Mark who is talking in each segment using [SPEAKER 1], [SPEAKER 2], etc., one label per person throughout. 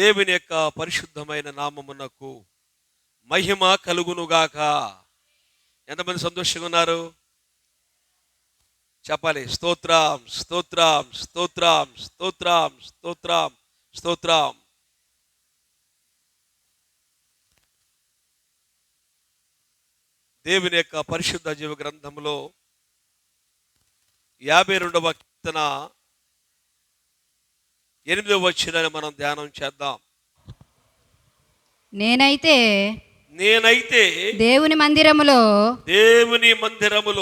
[SPEAKER 1] దేవుని యొక్క పరిశుద్ధమైన నామమునకు మహిమ కలుగునుగాక. ఎంతమంది సంతోషంగా ఉన్నారు? చెప్పాలి. స్తోత్రం స్తోత్రం స్తోత్రం స్తోత్రం స్తోత్రం స్తోత్రం. దేవుని యొక్క పరిశుద్ధ జీవ గ్రంథంలో 52వ కీర్తన 8వ వచనాన్ని మనం ధ్యానం చేద్దాం.
[SPEAKER 2] నేనైతే దేవుని మందిరములో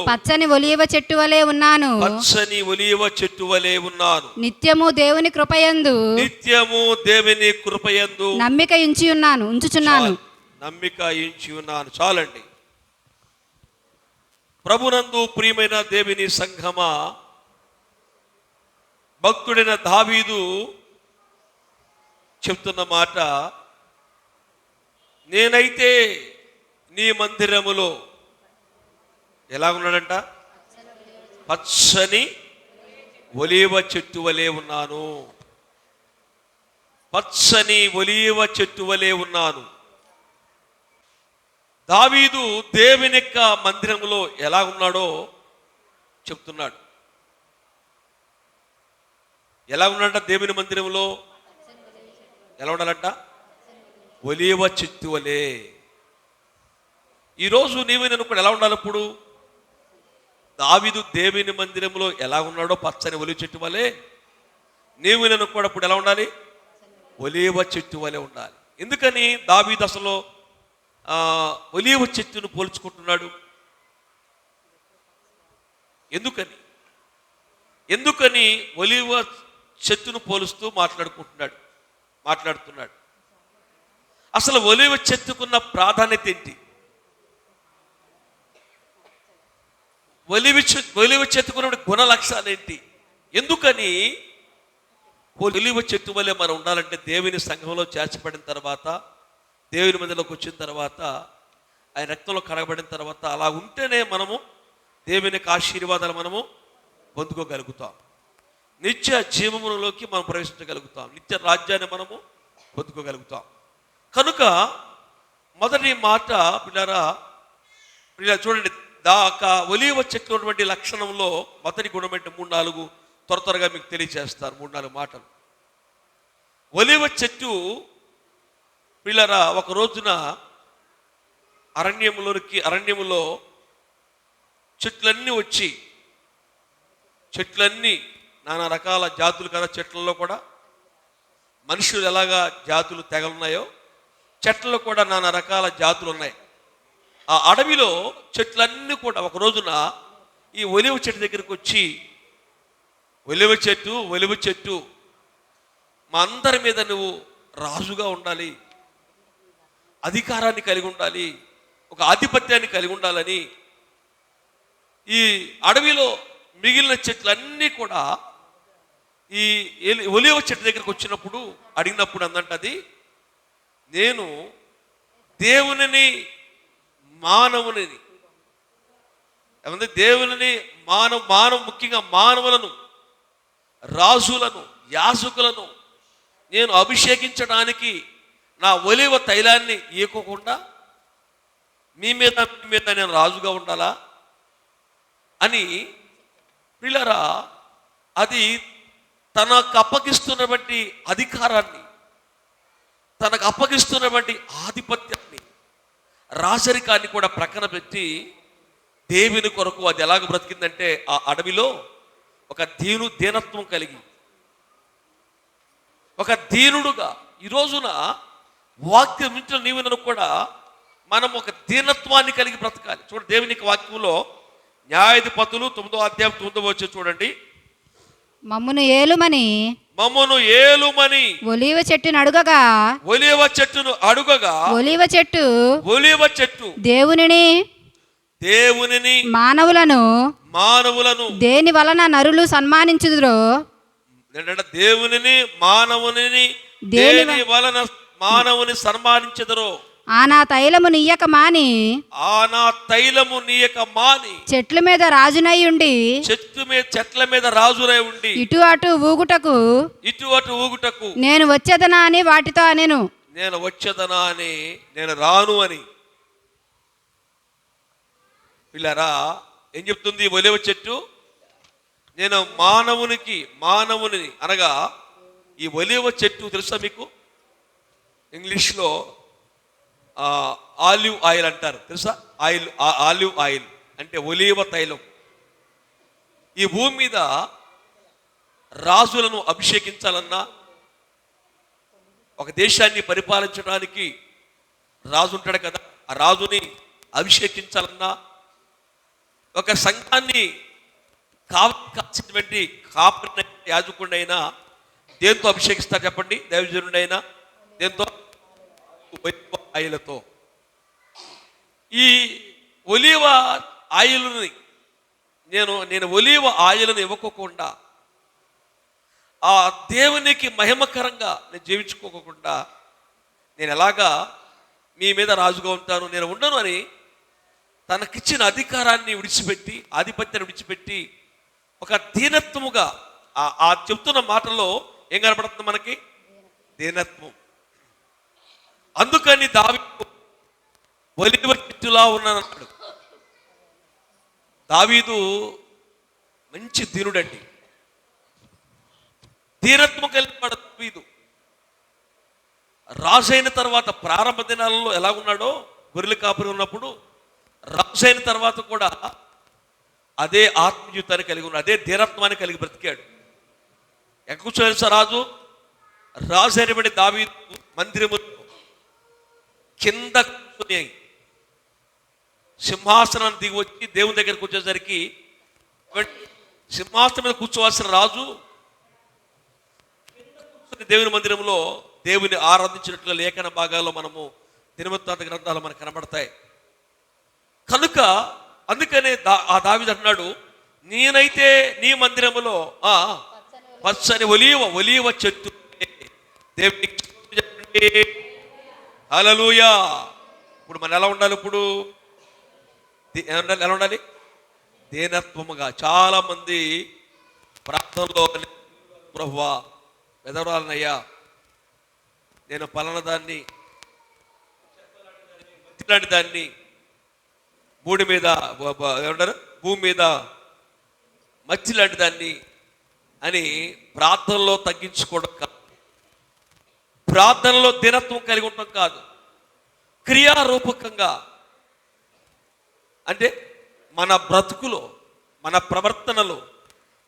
[SPEAKER 2] పచ్చని ఒలీవ చెట్టు వలె ఉన్నాను. నిత్యము దేవుని కృపయందు నమ్మిక ఉంచుచున్నాను.
[SPEAKER 1] చాలండి. ప్రభునందు ప్రియమైన దేవుని సంఘమా, భక్తుడైన దావీదు చెప్తున్న మాట, నేనైతే నీ మందిరములో ఎలా ఉన్నాడంట? పచ్చని ఒలీవ చెట్టు వలె ఉన్నాను. పచ్చని ఒలీవ చెట్టు వలె ఉన్నాను. దావీదు దేవుని యొక్క మందిరములో ఎలా ఉన్నాడో చెప్తున్నాడు. ఎలా ఉన్నాడంట? దేవుని మందిరంలో ఎలా ఉండాలంట? ఒలీవ చెట్టు వలె. ఈరోజు నీవు నేను కూడా ఎలా ఉండాలి? ఇప్పుడు దావీదు దేవుని మందిరంలో ఎలా ఉన్నాడో పచ్చని ఒలీవ చెట్టు వలె, నీవు నేను కూడా ఇప్పుడు ఎలా ఉండాలి? ఒలీవ చెట్టు వలె ఉండాలి. ఎందుకని దావీదు అసలు ఒలీవ చెట్టును పోల్చుకుంటున్నాడు? ఎందుకని ఒలీవ చెట్టును పోలుస్తూ మాట్లాడుతున్నాడు? అసలు ఒలీవ చెట్టుకున్న ప్రాధాన్యత ఏంటి? ఒలీవ చెట్టుకున్న గుణ లక్షణాలు ఏంటి? ఎందుకని ఒలీవ చెట్టు వల్లే మనం ఉండాలంటే, దేవుని సంఘంలో చేర్చబడిన తర్వాత, దేవుని మందిలోకి వచ్చిన తర్వాత, ఆయన రక్తంలో కడగబడిన తర్వాత అలా ఉంటేనే మనము దేవుని యొక్క ఆశీర్వాదాలు మనము పొందుకోగలుగుతాం. నిత్య జీవములోకి మనం ప్రవేశించగలుగుతాం. నిత్య రాజ్యాన్ని మనము పొందుకోగలుగుతాం. కనుక మొదటి మాట పిల్లరా చూడండి, ఒలీవ చెట్టు ఉన్నటువంటి లక్షణంలో మొదటి గుణం అంటే 3-4 త్వరగా మీకు తెలియజేస్తారు. 3-4 మాటలు. ఒలీవ చెట్టు పిల్లరా ఒక రోజున అరణ్యములో చెట్లన్నీ నానా రకాల జాతులు కదా. చెట్లలో కూడా మనుషులు ఎలాగా జాతులు తెగలున్నాయో, చెట్లలో కూడా నానా రకాల జాతులు ఉన్నాయి. ఆ అడవిలో చెట్లన్నీ కూడా ఒక రోజున ఈ ఒలీవ చెట్టు దగ్గరికి వచ్చి, ఒలీవ చెట్టు మా అందరి మీద నువ్వు రాజుగా ఉండాలి, అధికారాన్ని కలిగి ఉండాలి, ఒక ఆధిపత్యాన్ని కలిగి ఉండాలని ఈ అడవిలో మిగిలిన చెట్లన్నీ కూడా ఈ ఒలీవ చెట్టు దగ్గరికి వచ్చినప్పుడు అడిగినప్పుడు అందంటది, నేను దేవునిని మానవుని ముఖ్యంగా మానవులను, రాజులను, యాజకులను నేను అభిషేకించడానికి నా ఒలీవ తైలాన్ని ఈయకోకుండా మీ మీద నేను రాజుగా ఉండాలా అని పిల్లరా, అది తనకు అప్పగిస్తున్నటువంటి అధికారాన్ని, తనకు అప్పగిస్తున్నటువంటి ఆధిపత్యాన్ని, రాజరికాన్ని కూడా ప్రక్కన పెట్టి దేవుని కొరకు అది ఎలాగ బ్రతికిందంటే, ఆ అడవిలో ఒక దీనత్వం కలిగి, ఒక దీనుడుగా. ఈ రోజున వాక్యం ఇంట్లో నీవు నన్ను కూడా మనం ఒక దీనత్వాన్ని కలిగి బ్రతకాలి. చూడండి, దేవుని వాక్యంలో న్యాయాధిపతులు 9వ అధ్యాయం 9వ వచనం చూడండి.
[SPEAKER 2] మమ్మును ఏలుమని ఒలీవ చెట్టును అడుగగా ఒలీవ చెట్టు దేవునిని మానవులను దేని వలన నరులు సన్మానించుదురో,
[SPEAKER 1] దేవునిని మానవుని దేని వలన మానవుని సన్మానించుదురో.
[SPEAKER 2] ఆ నా తైలము నీయక మాని
[SPEAKER 1] ఆ నా తైలము నీయక మాని
[SPEAKER 2] చెట్ల మీద రాజునై ఉండి
[SPEAKER 1] చెట్ల మీద రాజునై ఉండి
[SPEAKER 2] ఇటు అటు ఊగుటకు నేను వచ్చేదనా అని వాటితో అనెను.
[SPEAKER 1] నేను వచ్చేదనా అని నేను రాను అని. పిల్లరా ఏం చెప్తుంది ఒలివ చెట్టు? నేను మానవుని అనగా ఈ ఒలివ చెట్టు తెలుసా మీకు? ఇంగ్లీష్లో ఆలివ్ ఆయిల్ అంటారు, తెలుసా? ఆలివ్ ఆయిల్ అంటే ఒలీవ తైలం. ఈ భూమి మీద రాజులను అభిషేకించాలన్నా, ఒక దేశాన్ని పరిపాలించడానికి రాజు ఉంటాడు కదా, ఆ రాజుని అభిషేకించాలన్నా, ఒక సంఘాన్ని కావాల్సినటువంటి కాపరి యాజకుడైనా దేంతో అభిషేకిస్తారు చెప్పండి? దైవజనుడైనా దేంతో? ఆయిలతో. ఈ ఒలీవ ఆయిల్ని నేను ఒలీవ ఆయిల్ని ఇవ్వకోకుండా, ఆ దేవునికి మహిమకరంగా నేను జీవించుకోకుండా నేను ఎలాగా మీ మీద రాజుగా ఉంటాను, నేను ఉండను అని తనకిచ్చిన అధికారాన్ని విడిచిపెట్టి, ఆధిపత్యాన్ని విడిచిపెట్టి ఒక దీనత్వముగా ఆ చెప్తున్న మాటలో ఏం కనపడుతుంది మనకి? దీనత్వం. అందుకని దావీదు ఒలీవ చెట్టులా ఉన్నానన్నాడు. దావీదు మంచి దీనుడండి, దీనత్వం కలిగిన దావీదు. రాజైన తర్వాత ప్రారంభ దినాలలో ఎలా ఉన్నాడో, గొర్రెల కాపరి ఉన్నప్పుడు, రాజైన తర్వాత కూడా అదే ఆత్మజీవితాన్ని కలిగి ఉన్నాడు, అదే ధీరత్వాన్ని కలిగి బ్రతికాడు. ఎక్కడ కూర్చోవాలి సార్ రాజు అయినబడి దావీదు మందిరము కింద కూర్చొని సింహాసనాన్ని దిగి వచ్చి దేవుని దగ్గరికి వచ్చేసరికి, సింహాసనం మీద కూర్చోవలసిన రాజు దేవుని మందిరంలో దేవుని ఆరాధించినట్లుగా లేఖన భాగాల్లో మనము దినవృత్తాంత గ్రంథాలు మనకు కనబడతాయి. కనుక అందుకనే ఆ దావీదు అంటున్నాడు, నేనైతే నీ మందిరములో పచ్చని ఒలీవ చెట్టు. దేవునికి హల్లెలూయా. ఇప్పుడు మనం ఎలా ఉండాలి? ఇప్పుడు ఎలా ఉండాలి? దీనత్వముగా. చాలా మంది ప్రార్థనలో, ప్రభువా వెదవాలనయ్యా, నేను పలానా దాన్ని ఇట్లాంటి దాన్ని భూమి మీద మచ్చి లాంటి దాన్ని అని ప్రార్థనలో తగ్గించుకోవడం కాదు, ప్రార్థనలో దీనత్వం కలిగి ఉండటం కాదు, క్రియారూపకంగా అంటే మన బ్రతుకులో, మన ప్రవర్తనలో,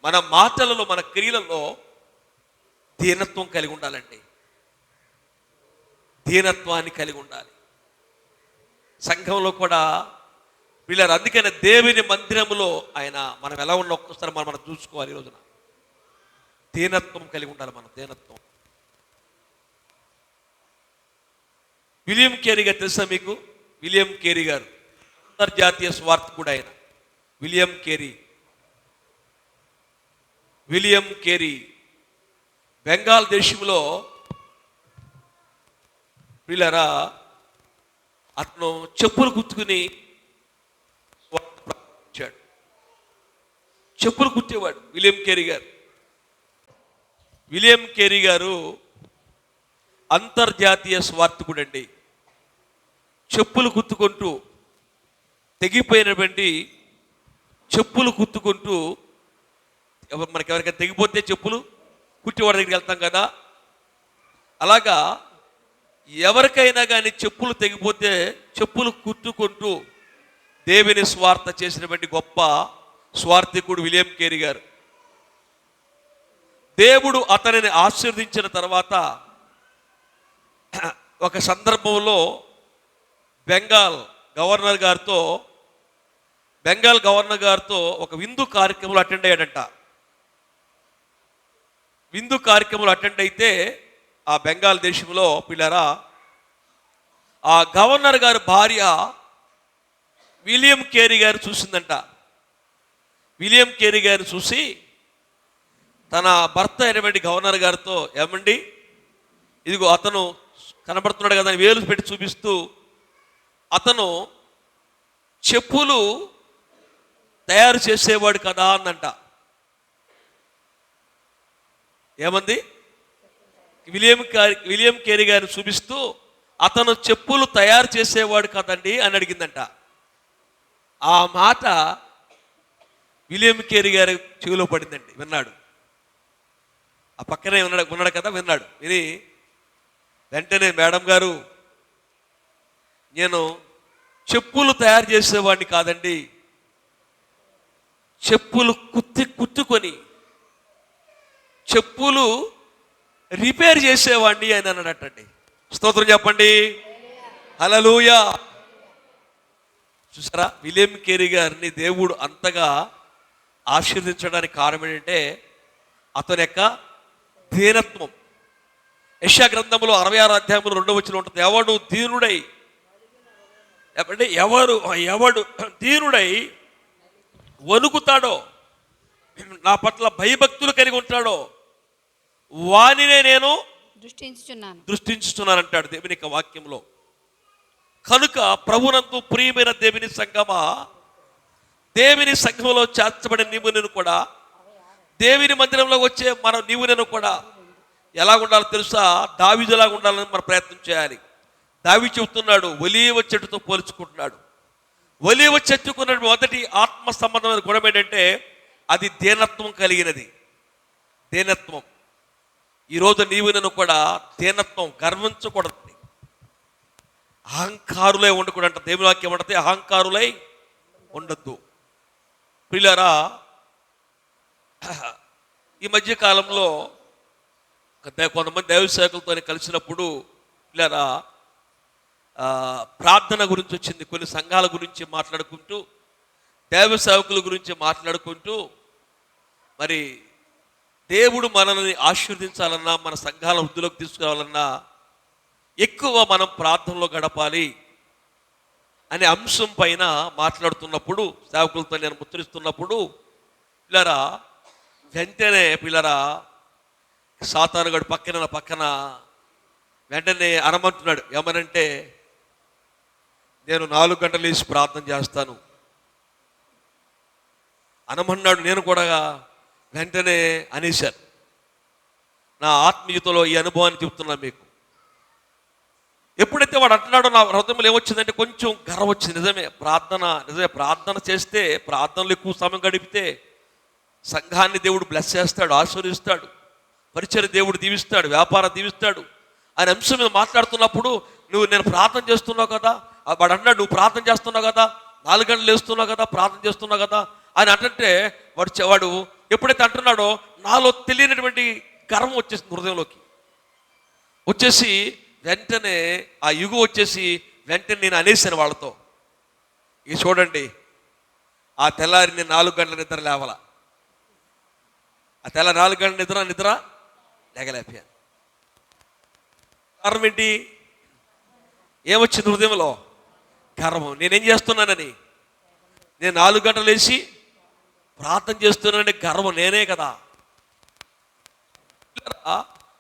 [SPEAKER 1] మన మాటలలో, మన క్రియలలో దీనత్వం కలిగి ఉండాలండి. దీనత్వాన్ని కలిగి ఉండాలి సంఘంలో కూడా వీళ్ళారు. అందుకని దేవుని మందిరములో మనం ఎలా ఉన్నా ఒక్కసారి మనం చూసుకోవాలి. ఈ రోజున దీనత్వం కలిగి ఉండాలి. మనం దీనత్వం. విలియం కేరీ గారు తెలుసా మీకు? విలియం కేరీ గారు అంతర్జాతీయ స్వార్థకుడు ఆయన. విలియం కేరీ బెంగాల్ దేశంలో వీళ్ళరా అతను చెప్పులు కుట్టుకుని చెప్పులు కుట్టేవాడు విలియం కేరీ గారు అంతర్జాతీయ స్వార్థకుడు అండి. చెప్పులు కుట్టుకుంటూ, తెగిపోయినటువంటి చెప్పులు కుట్టుకుంటూ, మనకి ఎవరికైనా తెగిపోతే చెప్పులు కుట్టేవాడి దగ్గరికి వెళ్తాం కదా, అలాగా ఎవరికైనా కానీ చెప్పులు తెగిపోతే చెప్పులు కుట్టుకుంటూ దేవుని స్వార్థ చేసినటువంటి గొప్ప స్వార్థికుడు విలియం కేరీ గారు. దేవుడు అతనిని ఆశీర్వదించిన తర్వాత ఒక సందర్భంలో బెంగాల్ గవర్నర్ గారితో ఒక విందు కార్యక్రమంలో అటెండ్ అయ్యాడంట. విందు కార్యక్రమంలో అటెండ్ అయితే ఆ బెంగాల్ దేశంలో పిల్లరా ఆ గవర్నర్ గారి భార్య విలియం కేరీ గారు చూసిందంట. విలియం కేరీ గారు చూసి తన భర్త అయినటువంటి గవర్నర్ గారితో, ఏమండి ఇదిగో అతను కనబడుతున్నాడు కదా అని వేలు పెట్టి చూపిస్తూ అతను చెప్పులు తయారు చేసేవాడు కదా అన్నంట. ఏమంది? విలియం కేరీ గారిని చూపిస్తూ అతను చెప్పులు తయారు చేసేవాడు కదండి అని అడిగిందంట. ఆ మాట విలియం కేరీ గారి చెవిలో పడిందండి. విన్నాడు, ఆ పక్కనే ఉన్నాడు కదా, విన్నాడు. విని వెంటనే, మేడం గారు, నేను చెప్పులు తయారు చేసేవాడిని కాదండి, చెప్పులు కుట్టుకొని చెప్పులు రిపేర్ చేసేవాడిని అని అన్నాడటండి. స్తోత్రం చెప్పండి, హల్లెలూయా. చూసారా, విలియం కేరీ గారిని దేవుడు అంతగా ఆశీర్వదించడానికి కారణం ఏంటంటే అతని యొక్క దీనత్వం. యెషయా గ్రంథంలో 66 అధ్యాయంలో 2వ వచనం ఉంటుంది. ఎవడు దీనుడై వణుకుతాడో, నా పట్ల భయభక్తులు కలిగి ఉంటాడో వానినే నేను దృష్టించుచున్నాను అంటాడు దేవుని యొక్క వాక్యంలో. కనుక ప్రభునందు ప్రియమైన దేవుని సంగమా, దేవుని సంఘంలో చేర్చబడిన నీవు నేను కూడా, దేవుని మందిరంలో వచ్చే నీవు నేను కూడా ఎలా ఉండాలో తెలుసా? దావీదులాగా ఉండాలని మనం ప్రయత్నం చేయాలి. దావీదు చెబుతున్నాడు, ఒలీవ చెట్టుతో పోల్చుకుంటున్నాడు. ఒలీవ చెట్టుకున్న మొదటి ఆత్మ సంబంధమైన గుణం ఏంటంటే అది దీనత్వం కలిగినది. దీనత్వం. ఈరోజు నీవు నేను కూడా దీనత్వం, గర్వించకూడదు, అహంకారులై ఉండకూడదు. దేవుని వాక్యం ఉండదు, అహంకారులై ఉండద్దు. ప్రియులారా, ఈ మధ్య కాలంలో కొంతమంది దైవ సేవకులతో కలిసినప్పుడు ప్రియులారా, ప్రార్థన గురించి వచ్చింది. కొన్ని సంఘాల గురించి మాట్లాడుకుంటూ, దైవ సేవకుల గురించి మాట్లాడుకుంటూ, మరి దేవుడు మనల్ని ఆశీర్వదించాలన్నా, మన సంఘాల వృద్ధిలోకి తీసుకురావాలన్నా ఎక్కువ మనం ప్రార్థనలో గడపాలి అనే అంశం పైన మాట్లాడుతున్నప్పుడు, సేవకులతో నేను ముచ్చరిస్తున్నప్పుడు పిల్లరా, వెంటనే పిల్లరా సాతానుగాడు పక్కన వెంటనే అనమంటున్నాడు. ఏమనంటే, నేను 4 గంటలు వేసి ప్రార్థన చేస్తాను అనమన్నాడు. నేను కూడా వెంటనే అనేశాను. నా ఆత్మీయతలో ఈ అనుభవాన్ని చెప్తున్నా మీకు. ఎప్పుడైతే వాడు అంటున్నాడో నా హృదయంలో ఏమొచ్చిందంటే కొంచెం గర్వం వచ్చింది. నిజమే ప్రార్థన చేస్తే, ప్రార్థనలు ఎక్కువ సమయం గడిపితే సంఘాన్ని దేవుడు బ్లెస్ చేస్తాడు, ఆశీర్వదిస్తాడు, పరిచయ దేవుడు దీవిస్తాడు, వ్యాపారం దీవిస్తాడు అనే అంశం మీద మాట్లాడుతున్నప్పుడు నేను ప్రార్థన చేస్తున్నావు కదా, వాడు అన్నాడు, నువ్వు ప్రార్థన చేస్తున్నావు కదా, 4 గంటలు వేస్తున్నావు కదా, ప్రార్థన చేస్తున్నావు కదా అని అంటే వాడు ఎప్పుడైతే అంటున్నాడో నాలో తెలియనటువంటి గర్వం వచ్చేసింది హృదయంలోకి. వచ్చేసి వెంటనే ఆ యుగం వచ్చేసి వెంటనే నేను అనేసాను వాళ్ళతో, ఇక చూడండి, ఆ తెల్లారి నేను 4 గంటల నిద్ర లేవాల. ఆ తెల్ల 4 గంటల నిద్ర లేగలేపాను. కారణం ఏంటి? ఏమొచ్చింది హృదయంలో? గర్వం. నేనేం చేస్తున్నానని, నేను 4 గంటలు వేసి ప్రార్థన చేస్తున్నానని గర్వం నేనే కదా.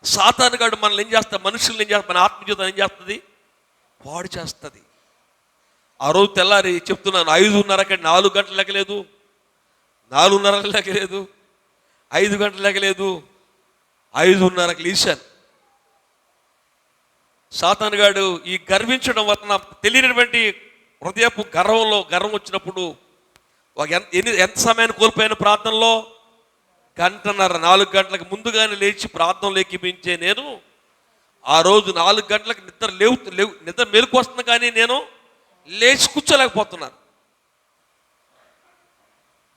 [SPEAKER 1] సాతానుగాడు మనల్ని ఏం చేస్తా, మనుషుల్ని ఏం చేస్తా, మన ఆత్మజీవితం ఏం చేస్తుంది, పాడు చేస్తుంది. ఆ రోజు తెల్లారి చెప్తున్నాను, 5:30 4 గంటలు లెక్కలేదు, 4:30 లెక్కలేదు, 5 గంటలు లెక్కలేదు, 5:30 లేచాను. సాతానుగాడు ఈ గర్వించడం వలన తెలియనటువంటి హృదయపు గర్వం వచ్చినప్పుడు ఎంత సమయాన్ని కోల్పోయాను ప్రార్థనలో? 1:30. 4 గంటలకు ముందుగానే లేచి ప్రార్థనలు ఎక్కిపించే నేను ఆ రోజు 4 గంటలకు నిద్ర మేలుకు వస్తుంది, కానీ నేను లేచి కూర్చోలేకపోతున్నాను.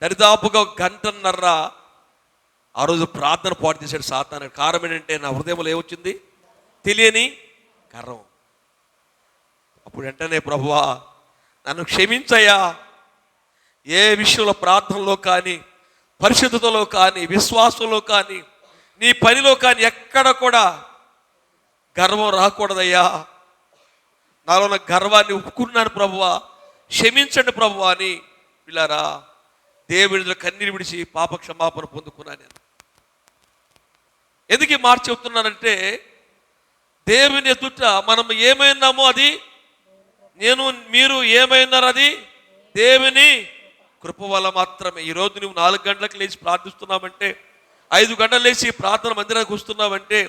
[SPEAKER 1] దరిదాపుగా 1:30 ఆ రోజు ప్రార్థన పాటు చేశాడు సాతాను. కారణం ఏంటంటే నా హృదయంలో ఏమొచ్చింది? తెలియని గర్వం. అప్పుడు వెంటనే, ప్రభువా నన్ను క్షమించయ్యా, ఏ విషయంలో ప్రార్థనలో కానీ, పరిశుద్ధతలో కానీ, విశ్వాసంలో కానీ, నీ పనిలో కానీ ఎక్కడ కూడా గర్వం రాకూడదయ్యా. నాలో ఉన్న గర్వాన్ని ఒప్పుకున్నాను ప్రభువా, క్షమించండి ప్రభువా అని పిల్లారా దేవుడిలో కన్నీరు విడిచి పాప క్షమాపణ పొందుకున్నాను. నేను ఎందుకు ఈ మాట చెప్తున్నానంటే, దేవుని ఎదుట మనం ఏమైనామో అది నేను మీరు ఏమైనారు అది దేవుని కృప వల్ల మాత్రమే. ఈరోజు నువ్వు 4 గంటలకు లేచి ప్రార్థిస్తున్నావంటే, 5 గంటలు లేచి ప్రార్థన మందిరానికి వస్తున్నావంటే,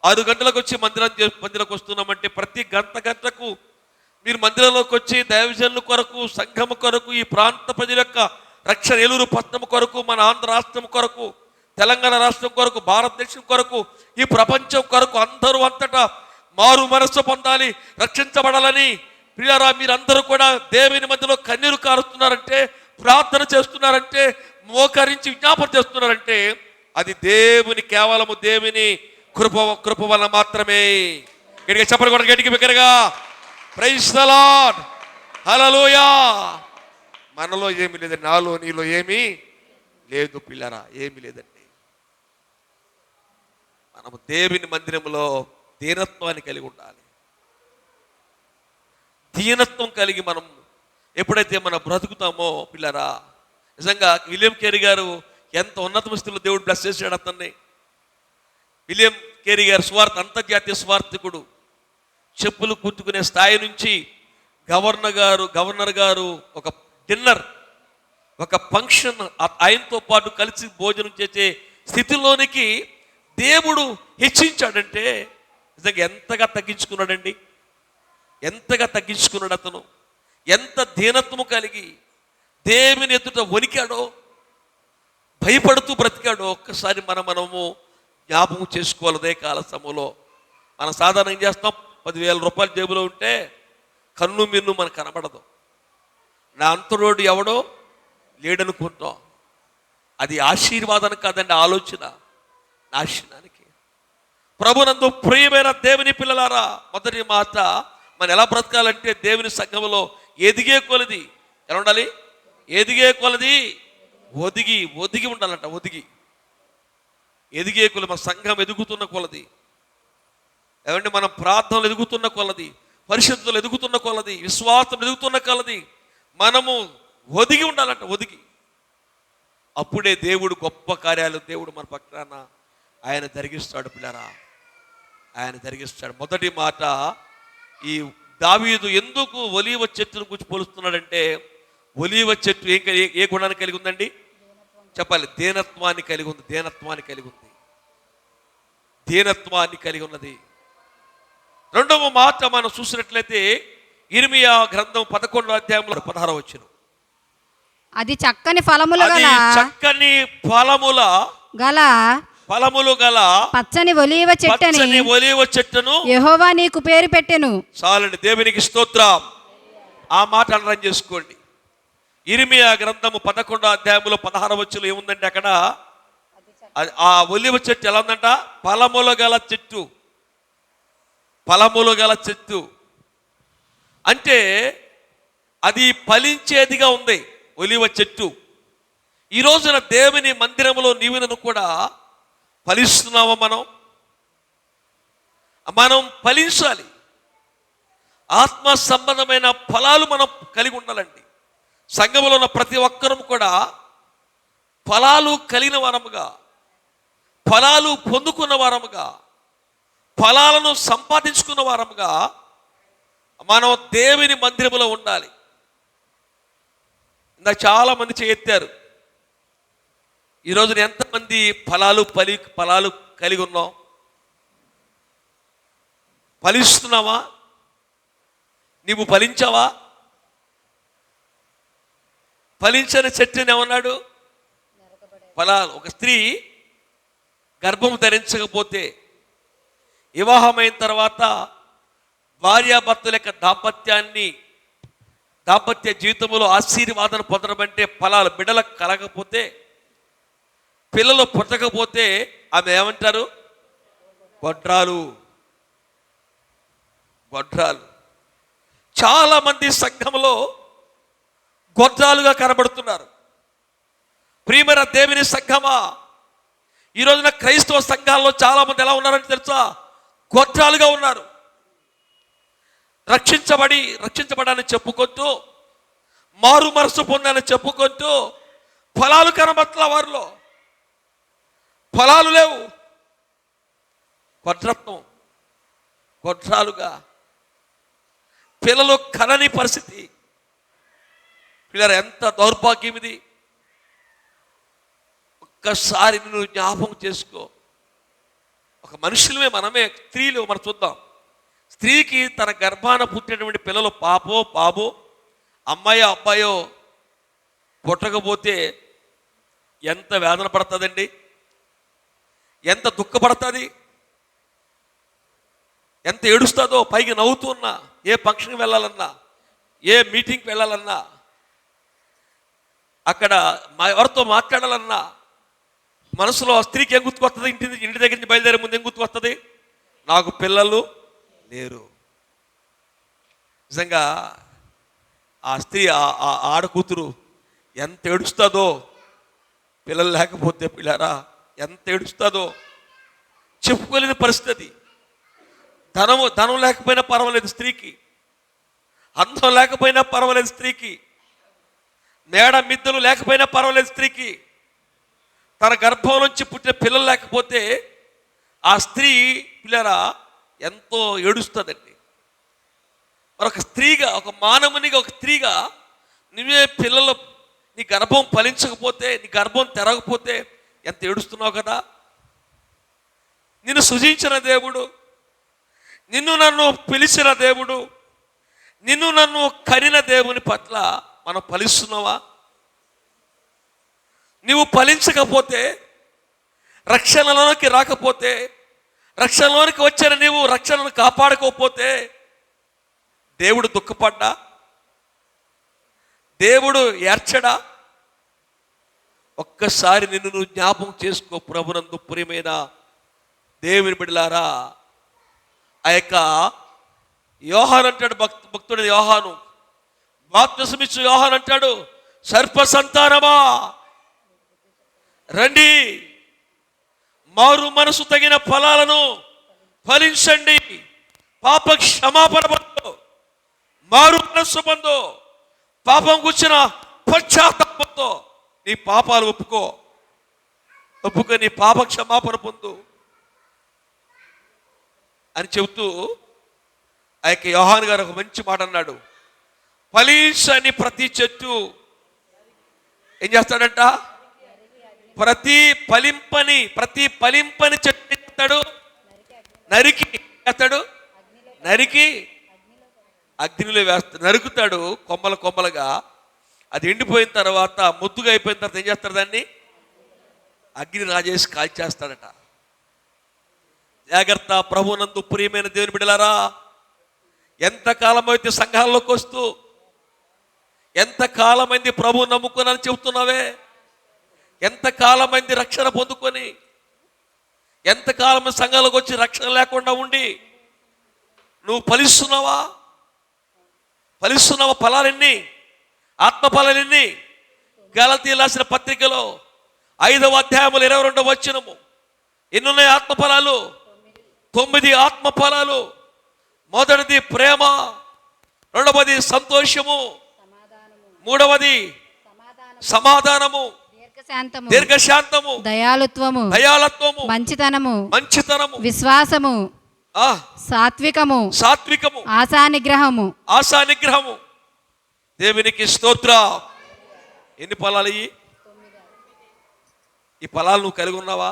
[SPEAKER 1] 6 గంటలకు వచ్చి మందిరానికి వస్తున్నామంటే, ప్రతి గంటకు మీరు మందిరంలోకి వచ్చి దైవజనుల కొరకు, సంఘము కొరకు, ఈ ప్రాంత ప్రజల యొక్క రక్షణ, ఏలూరు పట్టణం కొరకు, మన ఆంధ్ర రాష్ట్రం కొరకు, తెలంగాణ రాష్ట్రం కొరకు, భారతదేశం కొరకు, ఈ ప్రపంచం కొరకు, అందరూ అంతటా మారు మనస్సు పొందాలి, రక్షించబడాలని ప్రియారా మీరందరూ కూడా దేవుని మధ్యలో కన్నీరు కారుస్తున్నారంటే, ప్రార్థన చేస్తున్నారంటే, మోకరించి విజ్ఞాపన చేస్తున్నారంటే, అది దేవుని, కేవలము దేవుని కృప వల్ల మాత్రమే. గట్టిగా చెప్పండి, కూడా గట్టిగా బిగ్గరగా ప్రైజ్ ది లార్డ్, హల్లెలూయా. మనలో ఏమీ లేదండి, నాలో నీలో ఏమీ లేదు పిల్లరా, ఏమీ లేదండి. మనము దేవుని మందిరంలో దీనత్వాన్ని కలిగి ఉండాలి. దీనత్వం కలిగి మనం ఎప్పుడైతే మనం బ్రతుకుతామో పిల్లరా, నిజంగా విలియం కేరీ గారు ఎంత ఉన్నత స్థితిలో దేవుడు బ్లెస్ చేశాడు అతన్ని. విలియం కేరీ గారు అంతర్జాతీయ స్వార్థకుడు. చెప్పులు కుట్టుకునే స్థాయి నుంచి గవర్నర్ గారు ఒక డిన్నర్, ఒక ఫంక్షన్ ఆయనతో పాటు కలిసి భోజనం చేసే స్థితిలోనికి దేవుడు హెచ్చించాడంటే నిజంగా ఎంతగా తగ్గించుకున్నాడండి, ఎంతగా తగ్గించుకున్నాడు అతను. ఎంత దీనత్వము కలిగి దేవుని ఎదుట వణికాడో, భయపడుతూ బ్రతికాడో ఒక్కసారి మనము జ్ఞాపకం చేసుకోవాలి. అదే కాల సమయంలో మనం సాధారణ ఏం చేస్తాం, 10,000 రూపాయలు జేబులో ఉంటే కన్ను మిన్ను మనకు కనబడదు. నా అంతరోడు ఎవడో లేడనుకుంటాం. అది ఆశీర్వాదానికి కాదండి, ఆలోచన నాశనానికి. ప్రభునందు ప్రియమైన దేవుని పిల్లలారా, మొదటి మాట మనం ఎలా బ్రతకాలంటే దేవుని సంఘంలో ఎదిగే కొలది ఎలా ఉండాలి, ఎదిగే కొలది ఒదిగి ఉండాలంట. ఎదిగే కొలది మన సంఘం ఎదుగుతున్న కొలది, ఏమంటే మనం ప్రార్థనలు ఎదుగుతున్న కొలది, పరిశుద్ధులు ఎదుగుతున్న కొలది, విశ్వాసం ఎదుగుతున్న కొలది మనము ఒదిగి ఉండాలంట. అప్పుడే దేవుడు గొప్ప కార్యాలు దేవుడు మన పక్కన ఆయన జరిగిస్తాడు పిల్లరా, ఆయన జరిగిస్తాడు. మొదటి మాట, ఈ దావీదు ఎందుకు ఒలీవ చెట్టును గురించి పోలుస్తున్నాడంటే, ఒలీవ చెట్టు ఏ గుణాన్ని కలిగి ఉందండి చెప్పాలి, దీనత్వాన్ని కలిగి ఉంది. దీనత్వాన్ని కలిగి ఉన్నది. రెండవ మాట మనం చూసినట్లయితే ఇర్మియా గ్రంథం 11వ అధ్యాయంలో 16వ వచనం,
[SPEAKER 2] అది చక్కని ఫలములు
[SPEAKER 1] గల
[SPEAKER 2] పచ్చని ఒలీవ
[SPEAKER 1] చెట్టును
[SPEAKER 2] యెహోవా నీకు పేరు పెట్టెను.
[SPEAKER 1] చాలండి, దేవునికి స్తోత్రం. ఆ మాట అర్థం చేసుకోండి. ఇర్మియా గ్రంథము 11వ అధ్యాయంలో 16వ వచనంలో ఏముందంటే, అక్కడ ఆ ఒలీవ చెట్టు ఎలా ఉందంట, ఫలములు గల చెట్టు అంటే అది ఫలించేదిగా ఉంది ఒలీవ చెట్టు. ఈ రోజున దేవుని మందిరంలో నీవులను కూడా ఫలిస్తున్నావా? మనం ఫలించాలి. ఆత్మ సంబంధమైన ఫలాలు మనం కలిగి ఉండాలండి. సంఘంలో ఉన్న ప్రతి ఒక్కరం కూడా ఫలాలు కలిగిన వారముగా, ఫలాలు పొందుకున్న వారముగా, ఫలాలను సంపాదించుకున్న వారముగా మనం దేవుని మందిరంలో ఉండాలి. ఇందాక చాలా మంది చేయెత్తారు. ఈరోజు ఎంతమంది ఫలాలు కలిగి ఉన్నాం? ఫలిస్తున్నావా? నీవు ఫలించావా? ఫలించని చెట్టుని ఏమన్నాడు? ఫలాలు. ఒక స్త్రీ గర్భం ధరించకపోతే, వివాహమైన తర్వాత భార్యాభర్తల యొక్క దాంపత్య జీవితంలో ఆశీర్వాదం పొందడమంటే ఫలాలు. బిడ్డలకు కలగకపోతే, పిల్లలు పుట్టకపోతే ఆమె ఏమంటారు? గొడ్రాలు. చాలా మంది సంఘంలో గొడ్రాలుగా కనబడుతున్నారు. ప్రియమైన దేవుని సంఘమా, ఈ రోజున క్రైస్తవ సంఘాల్లో చాలా మంది ఎలా ఉన్నారంటే తెలుసా? గొడ్రాలుగా ఉన్నారు. రక్షించబడాలని చెప్పుకుంటూ, మారు మనసు పొందాలని చెప్పుకుంటూ, ఫలాలు కనబట్ల వారిలో ఫలాలు లేవు. గొడ్రాలుగా పిల్లలు కనని పరిస్థితి. పిల్లలు ఎంత దౌర్భాగ్యం ఇది. ఒక్కసారి నువ్వు జ్ఞాపకం చేసుకో. ఒక మనుషులమే మనమే, స్త్రీలు మనం చూద్దాం. స్త్రీకి తన గర్భాన పుట్టినటువంటి పిల్లలు పాపో బాబో, అమ్మాయో అబ్బాయో పుట్టకపోతే ఎంత వేదన పడుతుందండి, ఎంత దుఃఖపడుతుంది, ఎంత ఏడుస్తుందో. పైకి నవ్వుతున్నా, ఏ ఫంక్షన్కి వెళ్ళాలన్నా, ఏ మీటింగ్కి వెళ్ళాలన్నా, అక్కడ ఎవరితో మాట్లాడాలన్నా మనసులో ఆ స్త్రీకి ఏం గుర్తుకొస్తుంది? ఇంటి దగ్గర నుంచి బయలుదేరే ముందు ఏం గుర్తుకొస్తుంది? నాకు పిల్లలు లేరు. నిజంగా ఆ స్త్రీ, ఆ ఆడకూతురు ఎంత ఏడుస్తుందో, పిల్లలు లేకపోతే పిల్లరా ఎంత ఏడుస్తుందో చెప్పుకోలేని పరిస్థితి. ధనం లేకపోయినా పర్వాలేదు స్త్రీకి, అందం లేకపోయినా పర్వాలేదు స్త్రీకి, మేడ మిద్దలు లేకపోయినా పర్వాలేదు స్త్రీకి. తన గర్భం నుంచి పుట్టిన పిల్లలు లేకపోతే ఆ స్త్రీ పిల్లరా ఎంతో ఏడుస్తుందండి. మరొక స్త్రీగా, ఒక మానవునిగా, ఒక స్త్రీగా నువ్వే పిల్లలు, నీ గర్భం ఫలించకపోతే, నీ గర్భం తెరగకపోతే ఎంత ఏడుస్తున్నావు కదా. నిన్ను సృజించిన దేవుడు, నిన్ను నన్ను పిలిచిన దేవుడు, నిన్ను నన్ను కనిన దేవుని పట్ల మనం ఫలిస్తున్నావా? నీవు ఫలించకపోతే, రక్షణలోనికి రాకపోతే, రక్షణలోనికి వచ్చిన నీవు రక్షణను కాపాడుకోకపోతే దేవుడు దుఃఖపడ్డా? దేవుడు ఏడ్చడా? ఒక్కసారి నిన్ను నువ్వు జ్ఞాపకం చేసుకో. ప్రభునందు ప్రియమైన దేవుని బిడ్డలారా, ఆ యొక్క యోహాను అంటాడు, భక్తుడు యోహాను, బాప్తిసమిచ్చు యోహాను అంటాడు, సర్ప సంతానమా రండి, మారు మనసు తగిన ఫలాలను ఫలించండి, పాప క్షమాపణ పొందు, మారు మనస్సు పొందు, పాపం కూర్చిన పశ్చాత్తాపంతో నీ పాపాలు ఒప్పుకో నీ పాప క్షమాపణ పొందు అని చెబుతూ ఆ యొక్క యోహాను గారు ఒక మంచి మాట అన్నాడు. ఫలించని ప్రతి చెట్టు ఏం చేస్తాడంట? ప్రతి ఫలింపని చెట్టు చేస్తాడు, నరికి అగ్నిలో వేస్తాడు, నరుకుతాడు కొమ్మలుగా. అది ఎండిపోయిన తర్వాత, ముద్దుగా అయిపోయిన తర్వాత ఏం చేస్తాడు? దాన్ని అగ్ని రాజేసి కాల్చేస్తాడట. జాగ్రత్త. ప్రభునందు ప్రియమైన దేవుని బిడ్డలారా, ఎంతకాలం అయితే సంఘాల్లోకి వస్తూ, ఎంతకాలమైంది ప్రభు నమ్ముకున్నానని చెబుతున్నావే, ఎంతకాలమైంది రక్షణ పొందుకొని, ఎంతకాలం సంఘాలకు వచ్చి రక్షణ లేకుండా ఉండి నువ్వు ఫలిస్తున్నావా? ఫలాలెన్ని? ఆత్మ ఫలాలెన్ని? గలతీయులకు రాసిన పత్రికలో 5వ అధ్యాయములు 22వ వచనము ఎన్నున్నాయి ఆత్మ ఫలాలు? 9 ఆత్మ ఫలాలు. మొదటిది ప్రేమ, రెండవది సంతోషము, మూడవది సమాధానము, దీర్ఘశాంతము, దయాళత్వము, మంచితనము, విశ్వాసము, సాత్వికము, ఆశానిగ్రహము. దేవునికి స్తోత్రం. ఎన్ని ఫలాలు? ఈ ఫలాలు నువ్వు కలిగి ఉన్నావా?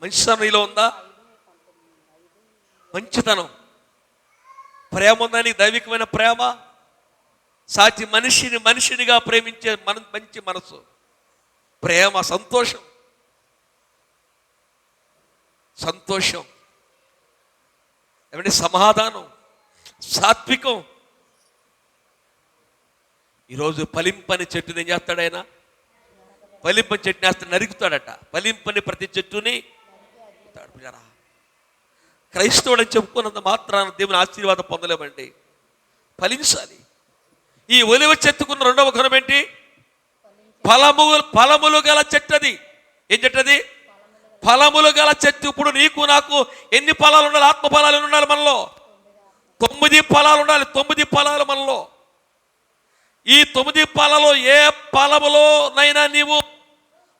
[SPEAKER 1] మంచితనం నీలో ఉందా? మంచితనం, ప్రేమ ఉందా? నీ దైవికమైన ప్రేమ, సాటి మనిషినిగా ప్రేమించే మంచి మనసు, ప్రేమ, సంతోషం, ఏమంటే సమాధానం, సాత్వికం. ఈరోజు ఫలింపని చెట్టుని ఏం చేస్తాడు ఆయన? ఫలింపని చెట్టుని వేస్తే నరుకుతాడట. ఫలింపని ప్రతి చెట్టుని క్రైస్తవుడు అని చెప్పుకున్నంత మాత్రాన దేవుని ఆశీర్వాదం పొందలేమండి. ఫలించాలి. ఈ ఒలివ చెట్టుకున్న రెండవ గుణం ఏంటి? ఫలములు గల చెట్టు. అది ఏం చెట్టు? అది ఫలములు గల చెట్టు. ఇప్పుడు నీకు నాకు ఎన్ని ఫలాలు ఉండాలి? ఆత్మ ఫలాలు ఉండాలి మనలో. 9 ఫలాలు ఉండాలి. 9 ఫలాలు మనలో. ఈ 9 ఫలాలు ఏ ఫలములోనైనా నీవు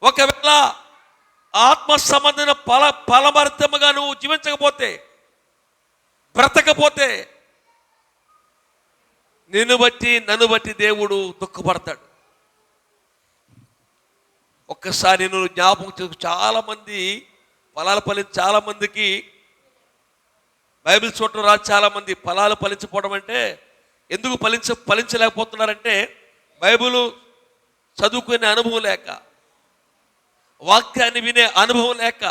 [SPEAKER 1] ఒకవేళ ఆత్మ సంబంధమైన ఫలభరితముగా నువ్వు జీవించకపోతే, బ్రతకపోతే, నిన్ను బట్టి నన్ను బట్టి దేవుడు దుఃఖపడతాడు. ఒక్కసారి నువ్వు జ్ఞాపకం చేసుకో. చాలా మంది ఫలాలు ఫలించి, చాలా మందికి బైబిల్ చూడటం రాదు. చాలా మంది ఫలాలు ఫలించకపోవడం అంటే ఎందుకు ఫలించలేకపోతున్నారంటే బైబిల్ చదువుకునే అనుభవం లేక, వాక్యాన్ని వినే అనుభవం లేక,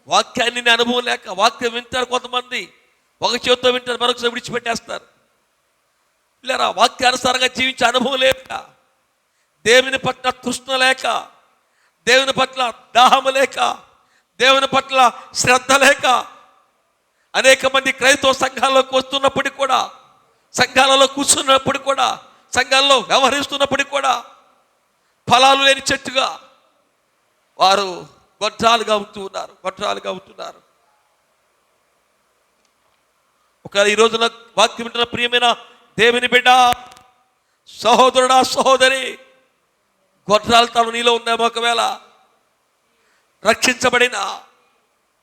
[SPEAKER 1] వాక్యాన్ని వినే అనుభవం లేక. వాక్యం వింటారు కొంతమంది, ఒక చేతితో వింటారు, మరొకసారి విడిచిపెట్టేస్తారు. లేరా వాక్యానుసారంగా జీవించే అనుభవం లేక, దేవుని పట్ల తృష్ణ లేక, దేవుని పట్ల దాహము లేక, దేవుని పట్ల శ్రద్ధ లేక అనేక మంది క్రైస్తవ సంఘాల్లోకి వస్తున్నప్పటికీ కూడా, సంఘాలలో కూర్చున్నప్పటికీ కూడా, సంఘాల్లో వ్యవహరిస్తున్నప్పటికీ కూడా ఫలాలు లేని చెట్టుగా వారు గొడ్రాలుగా ఉంటున్నారు. ఒకవేళ ఈ రోజున వాక్యం వింటున్న ప్రియమైన దేవుని బిడ్డ, సహోదరుడా, సహోదరి, గొడ్రాలతనం నీలో ఉందేమో. ఒకవేళ రక్షించబడిన,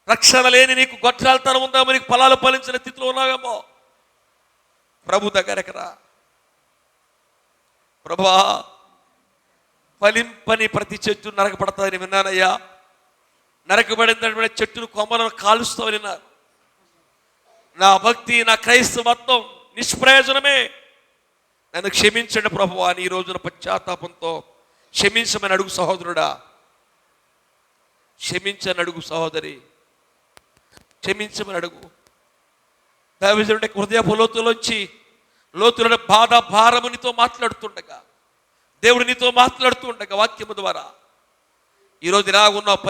[SPEAKER 1] రక్షణ లేని నీకు గొడ్రాలతనం ఉందేమో, నీకు ఫలాలు ఫలించిన స్థితిలో ఉన్నావేమో. ప్రభు దగ్గరకు రా. ప్రభువా, ఫలింపని ప్రతి చెట్టు నరకబడతాదని విన్నానయ్యా. నరకబడిన చెట్టును కొమ్మలను కాలుస్తామని విన్నారు. నా భక్తి, నా క్రైస్తవత్వం నిష్ప్రయోజనమే. నన్ను క్షమించండి ప్రభువా అని ఈ రోజున పశ్చాత్తాపంతో క్షమించమని అడుగు సహోదరుడా, క్షమించని అడుగు సహోదరి, క్షమించమని అడుగు. దైవజనుడి హృదయపు లోతులోని బాధ భారము నీతో మాట్లాడుతుండగా, దేవుడు నీతో మాట్లాడుతుండగా వాక్యము ద్వారా ఈరోజు ఇలా ఉన్నావు.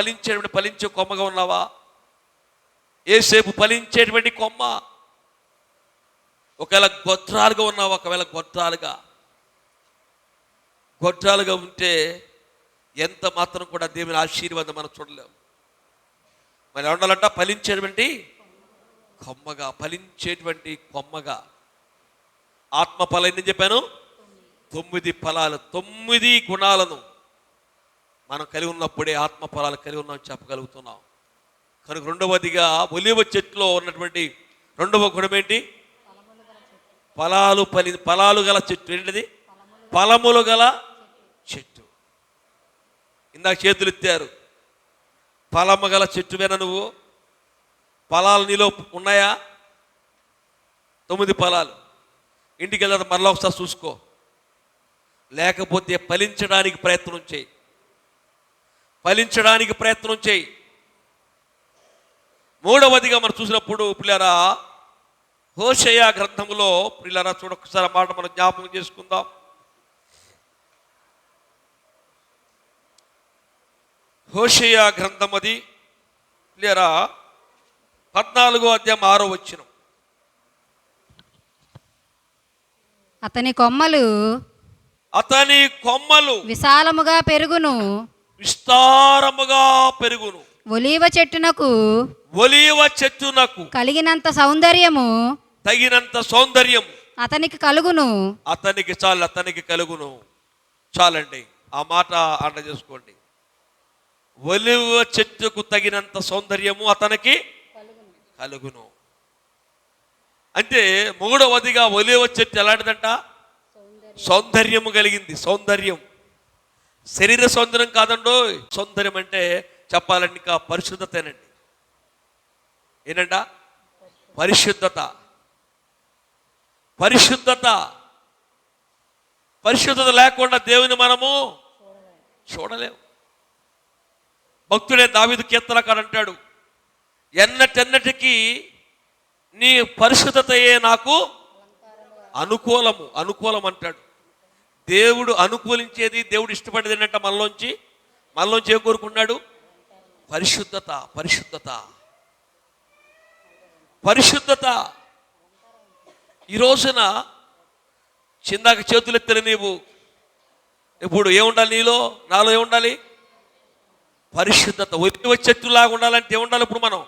[SPEAKER 1] ఫలించే కొమ్మగా ఉన్నావా? ఏసేపు ఫలించేటువంటి కొమ్మ. ఒకవేళ గొడ్రాలుగా ఉన్నావా? ఒకవేళ గొడ్రాలుగా ఉంటే ఎంత మాత్రం కూడా దేవుని ఆశీర్వాదం మనం చూడలేము. మరి ఉండాలంట ఫలించేటువంటి కొమ్మగా. ఆత్మ ఫలం ఎన్ని చెప్పాను? 9 ఫలాలు, 9 గుణాలను మనం కలిగి ఉన్నప్పుడే ఆత్మ ఫలాలు కలిగి ఉన్నామని చెప్పగలుగుతున్నాం. కనుక రెండవదిగా ఒలీవ చెట్టులో ఉన్నటువంటి రెండవ గుణం ఏంటి? ఫలాలు గల చెట్టు. ఏంటిది? ఫలములు గల చెట్టు. ఇందాక చేతులు ఎత్తారు. ఫలము గల చెట్టువేనా నువ్వు? ఫలాలు నీలో ఉన్నాయా? 9 ఫలాలు. ఇంటికి వెళ్ళాక మరలా ఒకసారి చూసుకో. లేకపోతే ఫలించడానికి ప్రయత్నం చేయి. మూడవదిగా మనం చూసినప్పుడు పిల్లరా, హోషేయ గ్రంథములో పిల్లరా చూడొకసారి మాట మనం జ్ఞాపకం చేసుకుందాం. హోషేయ గ్రంథం అది పిల్లరా 14వ అధ్యాయం 6వ వచనం.
[SPEAKER 2] అతని కొమ్మలు విశారముగా పెరుగును. ఒలీవ చెట్టునకు కలిగినంత సౌందర్యము అతనికి కలుగును. చాలండి, ఆ మాట అర్థం చేసుకోండి. ఒలీవ చెట్టుకు తగినంత సౌందర్యము అతనికి కలుగును. అంటే మూడవదిగా ఒలీవ చెట్టు ఎలాంటిదంట? సౌందర్యము కలిగింది. శరీర సౌందర్యం కాదండో. సౌందర్యం అంటే చెప్పాలండి ఇంకా పరిశుద్ధతేనండి. ఏంటంట? పరిశుద్ధత లేకుండా దేవుని మనము చూడలేము. భక్తుడే దావీదు కీర్తనకాడు అంటాడు, ఎన్నటెన్నటికీ నీ పరిశుద్ధతయే నాకు అనుకూలం అంటాడు. దేవుడు అనుకూలించేది, దేవుడు ఇష్టపడేది ఏంటంటే మనలోంచి ఏం కోరుకున్నాడు? పరిశుద్ధత. ఈ రోజున చిందాక చేతులు ఎత్తిన నీవు ఇప్పుడు ఏముండాలి? నాలో ఏముండాలి? పరిశుద్ధత. ఒలివ చెట్టులాగా ఉండాలంటే ఏముండాలి? ఇప్పుడు మనం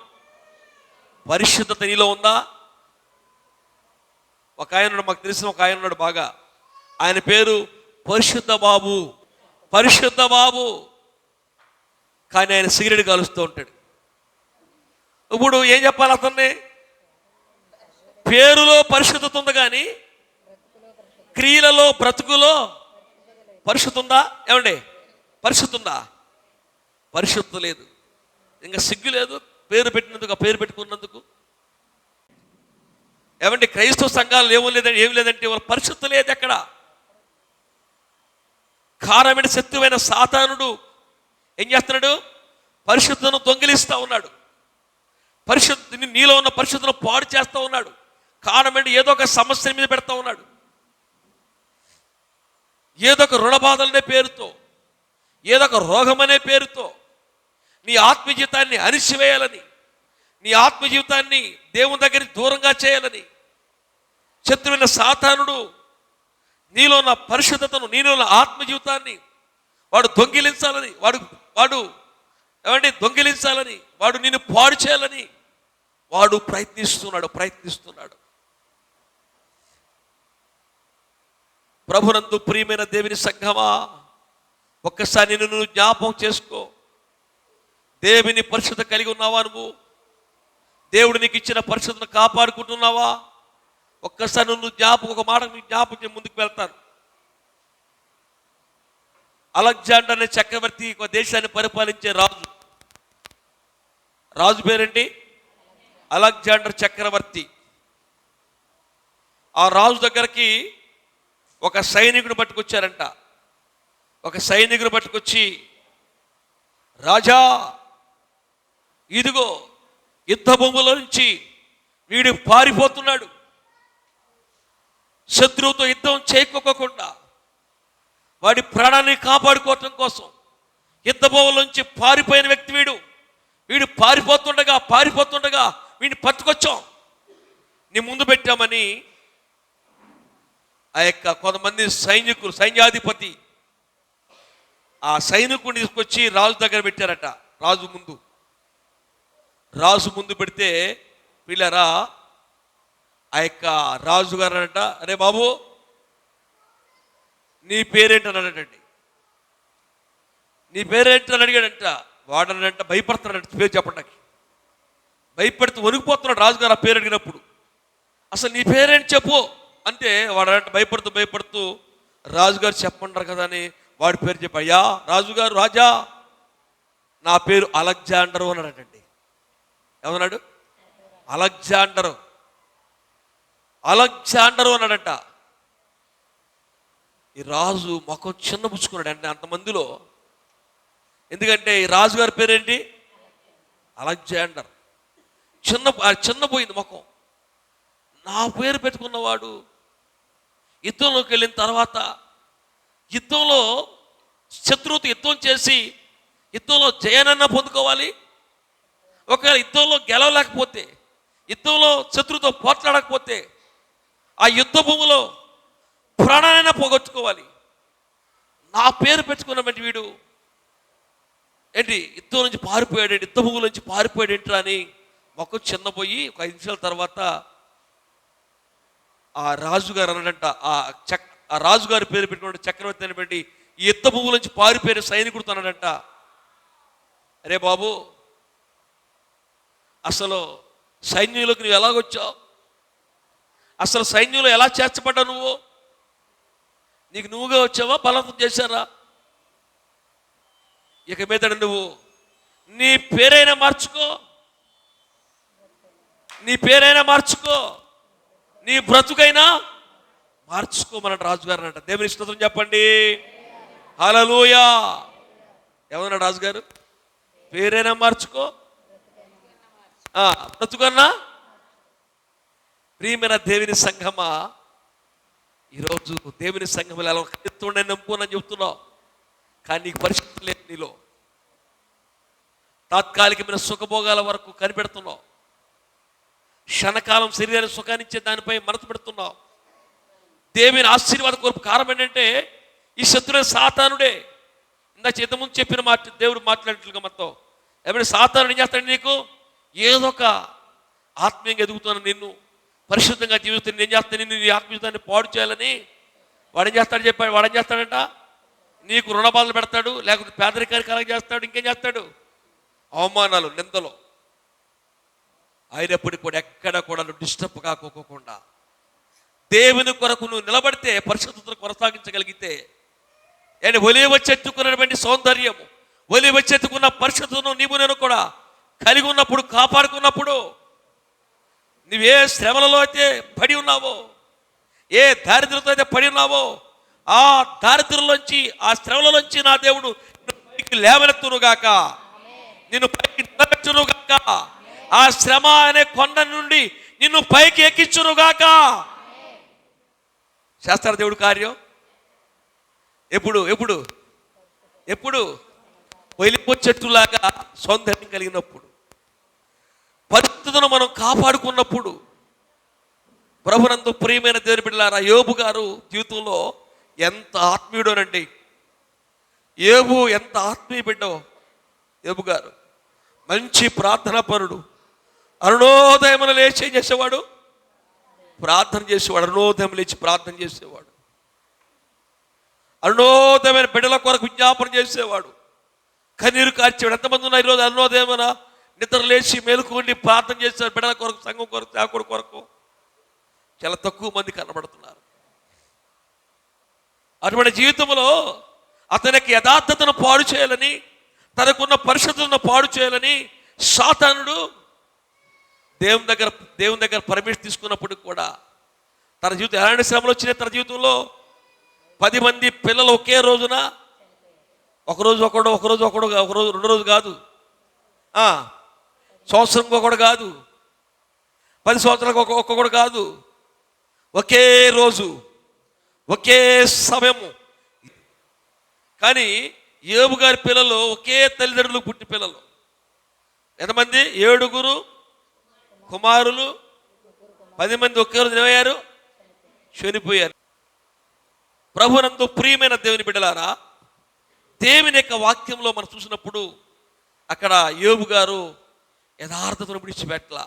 [SPEAKER 2] పరిశుద్ధత నీలో ఉందా? ఒక ఆయన మాకు తెలిసిన ఒక ఆయన ఉన్నాడు బాగా. ఆయన పేరు పరిశుద్ధ బాబు. కానీ ఆయన సిగరెట్ కాలుస్తూ ఉంటాడు. ఇప్పుడు ఏం చెప్పాలి? అతన్ని
[SPEAKER 1] పేరులో పరిశుద్ధత ఉంది కానీ క్రియలలో బ్రతుకులో పరిశుద్ధత ఉందా? ఏమండి, పరిశుద్ధత ఉందా? పరిశుద్ధత లేదు. ఇంకా సిగ్గు లేదు పేరు పెట్టినందుకు, ఆ పేరు పెట్టుకున్నందుకు. ఏమండి, క్రైస్తవ సంఘాలు ఏం లేదంటే వాళ్ళ పరిశుద్ధత లేదు ఎక్కడ. కారమైన శత్రువైన సాతానుడు ఏం చేస్తున్నాడు? పరిశుద్ధతను దొంగిలిస్తూ ఉన్నాడు. నీలో ఉన్న పరిశుద్ధతను పాడు చేస్తూ ఉన్నాడు. కారణం ఏదో ఒక సమస్య మీద పెడతా ఉన్నాడు. ఏదో ఒక రుణబాధలనే పేరుతో, ఏదో ఒక రోగం అనే పేరుతో నీ ఆత్మజీవితాన్ని అణిచివేయాలని, నీ ఆత్మజీవితాన్ని దేవుని దగ్గరికి దూరంగా చేయాలని శత్రువైన సాతానుడు నీలో ఉన్న పరిశుద్ధతను, నీలో ఉన్న ఆత్మజీవితాన్ని వాడు దొంగిలించాలని, వాడు దొంగిలించాలని, వాడు నిన్ను పాడు చేయాలని వాడు ప్రయత్నిస్తున్నాడు. ప్రభునందు ప్రియమైన దేవుని సంఘమా, ఒక్కసారి నిన్ను నువ్వు జ్ఞాపకం చేసుకో. దేవుని పరిశుద్ధత కలిగి ఉన్నావా? నువ్వు దేవుడు నీకు ఇచ్చిన పరిశుద్ధతను కాపాడుకుంటున్నావా? ఒక్కసారి నువ్వు ఒక మాట జ్ఞాపకం ముందుకు వెళ్తాను. అలెగ్జాండర్ అనే చక్రవర్తి ఒక దేశాన్ని పరిపాలించే రాజు పేరేంటి? అలెగ్జాండర్ చక్రవర్తి. ఆ రాజు దగ్గరికి ఒక సైనికుడు పట్టుకొచ్చారంట. ఒక సైనికుడు పట్టుకొచ్చి, రాజా, ఇదిగో యుద్ధ భూముల నుంచి వీడు పారిపోతున్నాడు. శత్రువుతో యుద్ధం చేయకోకుండా వాడి ప్రాణాన్ని కాపాడుకోవటం కోసం యుద్ధ భూముల నుంచి పారిపోయిన వ్యక్తి వీడు పారిపోతుండగా వీడిని పట్టుకొచ్చాం, నీ ముందు పెట్టామని ఆ యొక్క కొంతమంది సైన్యాధిపతి ఆ సైనికుడిని తీసుకొచ్చి రాజు దగ్గర పెట్టారట. రాజు ముందు పెడితే, పిల్లరా, ఆ యొక్క రాజు గారు అన్నట, అరే బాబు, నీ పేరేంటని అన్నాడండి. నీ పేరేంటని అడిగాడంట. వాడనంట భయపడుతున్నాడంట పేరు చెప్పడానికి. భయపడుతూ వణికిపోతున్నాడు రాజుగారు ఆ పేరు అడిగినప్పుడు. అసలు నీ పేరేంటి చెప్పు అంటే వాడంట భయపడుతూ రాజుగారు చెప్పంటారు కదా అని వాడి పేరు చెప్పి, అయ్యా రాజుగారు, రాజా, నా పేరు అలెగ్జాండరు అన్నాడండి. ఏమన్నాడు? అలెగ్జాండరు అన్నాడంట. ఈ రాజు ముఖం చిన్నపుచ్చుకున్నాడు అంటే అంతమందిలో. ఎందుకంటే ఈ రాజుగారి పేరేంటి? అలెగ్జాండర్. చిన్నపోయింది ముఖం. నా పేరు పెట్టుకున్నవాడు యుద్ధంలోకి వెళ్ళిన తర్వాత యుద్ధంలో శత్రువుతో యుద్ధం చేసి యుద్ధంలో జయానన్నా పొందుకోవాలి. ఒకవేళ యుద్ధంలో గెలవలేకపోతే, యుద్ధంలో శత్రువుతో పోట్లాడకపోతే ఆ యుద్ధ భూమిలో ప్రాణాలైనా పోగొట్టుకోవాలి. నా పేరు పెట్టుకున్నటువంటి వీడు ఏంటి యుద్ధం నుంచి పారిపోయాడు, యుద్ధ భూముల నుంచి పారిపోయాడు ఏంట్రా అని మొక్క చిన్నపోయి ఒక 5 నిమిషాల తర్వాత ఆ రాజుగారు అన్నాడంట, ఆ రాజుగారి పేరు పెట్టుకున్న చక్రవర్తి అని పెట్టి ఈ యుద్ధ భూముల నుంచి పారిపోయిన సైనికుడు అన్నాడంట, అరే బాబు, అసలు సైన్యంలోకి నువ్వు ఎలాగొచ్చావు? అసలు సైన్యంలో ఎలా చేర్చబడ్డావు? నీకు నువ్వుగా వచ్చావా, బలవంతం చేశారా? ఇక మీద నువ్వు నీ పేరైనా మార్చుకో, నీ బ్రతుకైనా మార్చుకోమన్నాడు రాజుగారు అన్నట్టు. దేవుని స్తోత్రం చెప్పండి. హల్లెలూయా. ఏమన్నాడు రాజుగారు? పేరైనా మార్చుకో, బ్రతుకన్నా. ప్రియమైన దేవుని సంఘమా, ఈరోజు దేవుని సంఘములు ఎలా ఎత్తుండే నమ్ముకోనని చెప్తున్నావు, కానీ నీకు పరిస్థితి లేదు. నీలో తాత్కాలికమైన సుఖభోగాల వరకు కనిపెడుతున్నావు. క్షణకాలం శరీరాన్ని సుఖాన్నిచ్చే దానిపై మనసు పెడుతున్నావు. దేవుని ఆశీర్వాద కొరకు కారణం ఏంటంటే ఈ శత్రువు సాతానుడే. ఇందాక చేత ముందు చెప్పిన మాట దేవుడు మాట్లాడినట్లుగా మనతో ఏమైనా సాతానుడు ఏం చేస్తాడు? నీకు ఏదో ఒక ఆత్మీయంగా ఎదుగుతున్న నిన్ను, పరిశుద్ధంగా జీవిస్తున్న ఏం చేస్తాను, నిన్ను నీ ఆత్మీయతాన్ని పాడు చేయాలని వాడు ఏం చేస్తాడు చెప్పాడు. వాడు ఏం చేస్తాడంట? నీకు రుణబాధలు పెడతాడు, లేకపోతే పేదరికానికి కలగ చేస్తాడు, ఇంకేం చేస్తాడు? అవమానాలు, నిందలు. అయినప్పటికీ కూడా ఎక్కడ కూడా నువ్వు డిస్టర్బ్ కాకోకుండా దేవుని కొరకు నువ్వు నిలబడితే, పరిశుద్ధతను కొనసాగించగలిగితే, అండ్ ఒలీవ చెట్టుకున్నటువంటి సౌందర్యము, ఒలీవ చెట్టుకున్న పరిశుద్ధతను నీవు నేను కూడా కలిగి ఉన్నప్పుడు, కాపాడుకున్నప్పుడు, నువ్వే శ్రమలలో అయితే పడి ఉన్నావో, ఏ దారిద్ర్యంతో అయితే పడి ఉన్నావో, ఆ దారిద్ర్యంలోంచి, ఆ శ్రమలలోంచి నా దేవుడు పైకి లేవనెత్తునుగాక, నిన్ను పైకి నిలబెట్టునుగాక, ఆ శ్రమ అనే కొండ నుండి నిన్ను పైకి ఎక్కించునుగాక. చేస్తారు దేవుడు కార్యం. ఎప్పుడు ఎప్పుడు ఎప్పుడు ఒలివ చెట్టులాగా సౌందర్యం కలిగినప్పుడు, పరిస్థితులను మనం కాపాడుకున్నప్పుడు. ప్రభునందు ప్రియమైన దేవుని బిడ్డలారా, యోబు గారు జీవితంలో ఎంత ఆత్మీయుడోనండి. యోబు ఎంత ఆత్మీయ బిడ్డో. యోబు గారు మంచి ప్రార్థనా పరుడు. అరుణోదయమున లేచి ఏం చేసేవాడు? ప్రార్థన చేసేవాడు. అరుణోదయం లేచి ప్రార్థన చేసేవాడు. అరుణోదయమైన బిడ్డల కొరకు విజ్ఞాపన చేసేవాడు. కన్నీరు కార్చేవాడు. ఎంతమంది ఉన్నారు ఈరోజు అరుణోదయమైన నిద్ర లేచి మేలుకుండి ప్రార్థన చేసేవాడు బిడ్డల కొరకు, సంఘం కొరకు, సేవకుడి కొరకు? చాలా తక్కువ మంది కనబడుతున్నారు. అటువంటి జీవితంలో అతనికి యథార్థతను పాడు చేయాలని, తనకున్న పరిశుద్ధతను పాడు చేయాలని సాతానుడు దేవుని దగ్గర పర్మిషన్ తీసుకున్నప్పుడు కూడా తన జీవితం ఎలాంటి శ్రమలు వచ్చినాయి. తన జీవితంలో 10 మంది పిల్లలు ఒకే రోజున, ఒకరోజు రెండు రోజు కాదు, సంవత్సరం ఒకడు కాదు, 10 సంవత్సరాలకు ఒక్కొక్కడు కాదు, ఒకే రోజు, ఒకే సమయము. కానీ యోబు గారి పిల్లలు ఒకే తల్లిదండ్రులు పుట్టి పిల్లలు. ఎంతమంది? 7 కుమారులు, 10 మంది ఒకే రోజు ఏమయ్యారు? చనిపోయారు. ప్రభునందు ప్రియమైన దేవుని బిడ్డలారా, దేవుని యొక్క వాక్యంలో మనం చూసినప్పుడు అక్కడ యోబు గారు యథార్థతను విడిచిపెట్టలా.